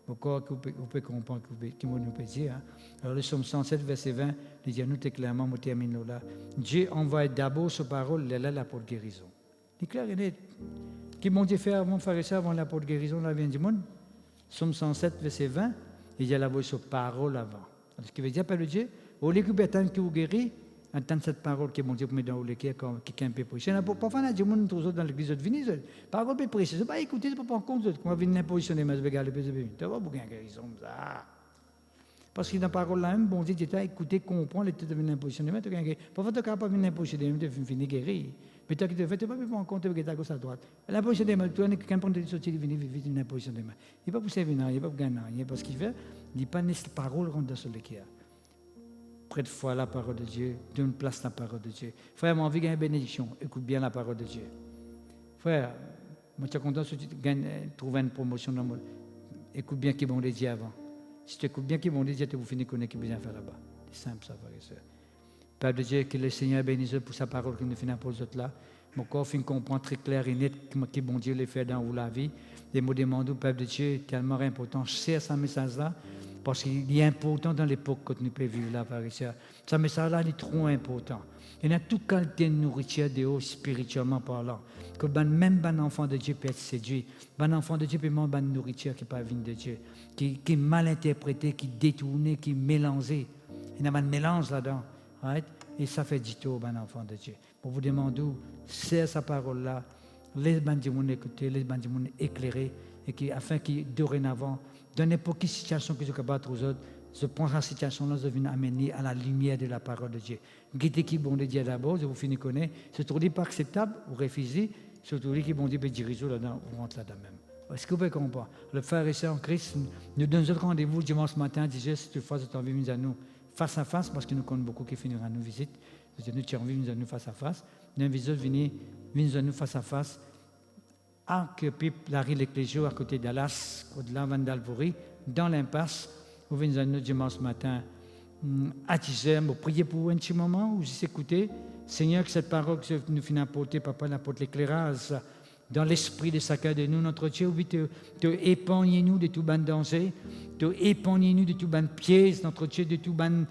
Mon corps peut comprendre ce que nous peut dire. Alors le psaume 107, verset 20, il dit à nous clairement, je termine là. Dieu envoie d'abord sa parole, elle est là pour guérison. C'est clair et net. Qui m'ont dit faire avant, faire ça avant la porte de guérison, la vie du monde. Psaume 107, verset 20, il y a la voix sur parole avant. Ce qui veut dire, Père de Dieu, au lieu que attendre que vous guérissez, entendre cette parole qui est mon Dieu pour mettre dans le cœur comme quelqu'un peut prêcher. Parfois, on a des gens dans l'église de venir, parole peut prêcher. C'est pas écouter, c'est pas prendre compte. Quand on vient l'imposition des mains, je vais garder le pays. Tu vois, beaucoup de guérison, ça. Parce que dans la parole là, bon Dieu, tu as écouté, comprendre, tu as l'imposition des mains, tu as gagné. Parfois, tu n'as pas vu l'imposition des mains, tu as fini guérir. Mais tu n'as pas prendre compte de ta gauche à droite. L'imposition des mains, tu as quelqu'un qui peut sortir, venir vivre une imposition des mains. Il n'est pas pour servir, il n'est pas pour gagner rien. Parce qu'il fait, il n'est pas cette parole rentre dans ce cœur. Prête foi la parole de Dieu, donne place à la parole de Dieu. Frère, moi, envie de gagner une bénédiction, écoute bien la parole de Dieu. Frère, moi, tu es content si tu trouves une promotion dans le monde. Écoute bien qui bon les dit avant. Si tu écoutes bien qui bon les dit, tu vas finir de connaître ce qu'il y a faire là-bas. C'est simple, ça, frère et soeur. Père de Dieu, que le Seigneur bénisse pour sa parole qui nous finit pour les autres là. Mon corps finit comprendre très clair et net que bon Dieu les fait dans la vie. Et me demande, Père de Dieu, tellement important. Je sais ce message-là. Parce qu'il est important dans l'époque que nous pouvons vivre là, frère et soeur. Ce message-là est trop important. Il y a toute qualité de nourriture de haut, spirituellement parlant. Que même un enfant de Dieu peut être séduit. Un enfant de Dieu peut manger une nourriture qui n'est pas venue de Dieu. Qui est mal interprétée, qui est détournée, qui est mélangée. Il y a un mélange là-dedans. Right? Et ça fait du tout un enfant de Dieu. Pour vous demander, c'est sa parole-là. Les gens écouter, les gens éclairer. Et afin que dorénavant, dans n'importe quelle situation que je peux battre aux autres, je prends cette situation-là, je viens amener à la lumière de la parole de Dieu. Guettez qui bon Dieu d'abord, je vous finis connaître. C'est toujours pas acceptable, vous refusez. C'est toujours qui bon Dieu peut diriger là-dedans, vous rentrez là-dedans même. Est-ce que vous pouvez comprendre? Le frère et sœur en Christ, nous donnons notre rendez-vous dimanche matin, disait, si tu fais envie de nous face à face, parce que nous connaissons beaucoup qui finiront à nous visiter. Nous avons envie de nous face à face. Nous invitons venir nous face à face. Que Pip, Larry, l'Ecclésio, à côté d'Alas, au-delà de Vandalvori, dans l'impasse, vous venez à nous dimanche matin à 10h, vous priez pour un petit moment, vous écoutez. Seigneur, que cette parole que nous finissons apporter, Papa, apporte l'éclairage dans l'esprit de chacun de nous, notre Dieu, oui, te épargnez-nous de tout ban danger, te épargnez-nous de tout ban piège, notre Dieu, de tout ban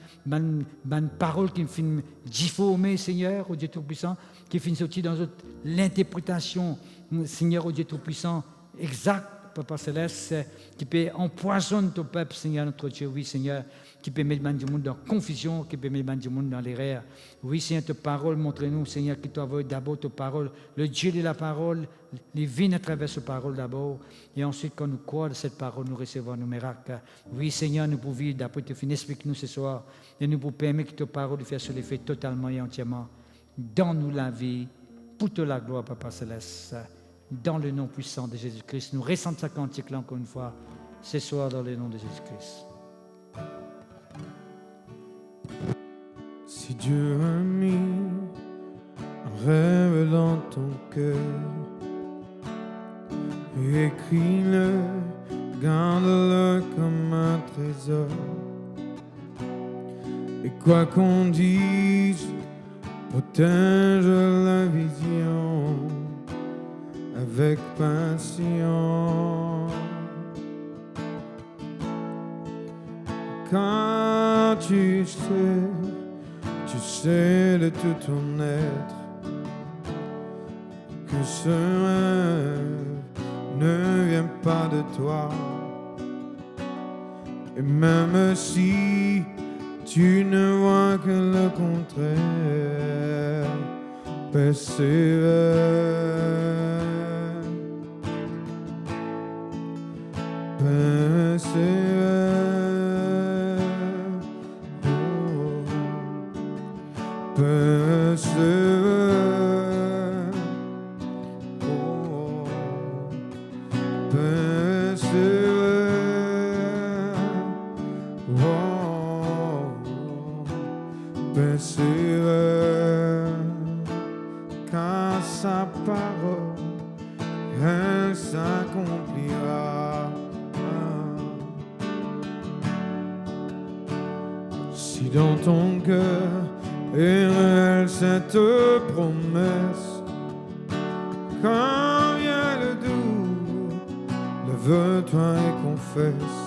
parole qui finit difformer, Seigneur, au Dieu Tout-Puissant, qui finit sortir dans l'interprétation, Seigneur, au Dieu Tout-Puissant, exact Papa Céleste, qui peut empoisonner ton peuple, Seigneur, notre Dieu, oui, Seigneur, qui peut mettre du monde dans la confusion, qui peut mettre du monde dans l'erreur. Oui, Seigneur, ta parole, montre-nous, Seigneur, qui t'envoie d'abord ta parole, le Dieu de la parole, les vignes à travers cette parole d'abord, et ensuite, quand nous croyons cette parole, nous recevons nos miracles. Oui, Seigneur, nous pouvons vivre d'après ton fin esprit que nous ce soir, et nous pouvons permettre que ta parole fasse l'effet totalement et entièrement. Donne-nous la vie, pour toute la gloire, Papa Céleste. Dans le nom puissant de Jésus-Christ, nous ressentons ça cantique là encore une fois, ce soir dans le nom de Jésus-Christ. Si Dieu a mis un rêve dans ton cœur, écris-le, garde-le comme un trésor. Et quoi qu'on dise, protège la vision avec patience. Quand tu sais de tout ton être que ce rêve ne vient pas de toi. Et même si tu ne vois que le contraire, persévère. Car sa parole, elle s'accomplira. Si dans ton cœur est réelle cette promesse, quand vient le doute, lève-toi et confesse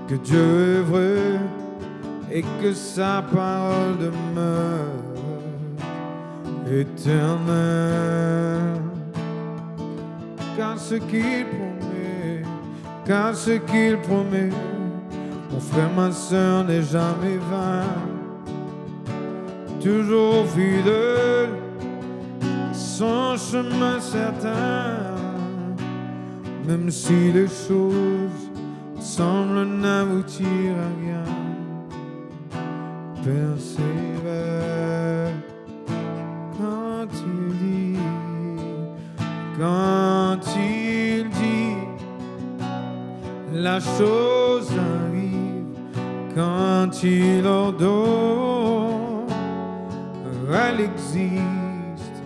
que Dieu est vrai et que sa parole demeure éternelle. Car ce qu'il promet, mon frère, ma soeur, n'est jamais vain. Toujours fidèle, son chemin certain, même si les choses semblent n'aboutir à rien. Persévère quand il dit, la chose arrive. Quand il ordonne, elle existe.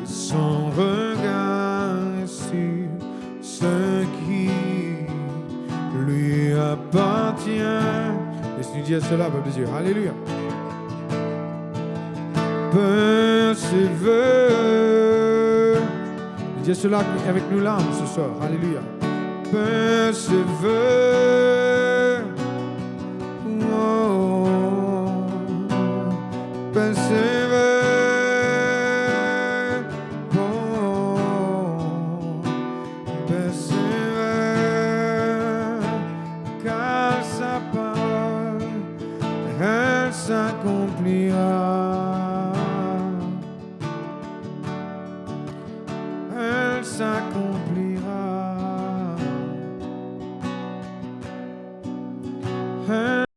Son regard est sur ce qui lui appartient. Laisse-nous dire cela, peuple de Dieu. Alléluia. Persévère. Dis cela avec nous là ce soir. Alléluia. Persévère. Oh. Persévère. Oh. Persévère. Car sa parole, elle s'accomplira. Elle s'accomplira.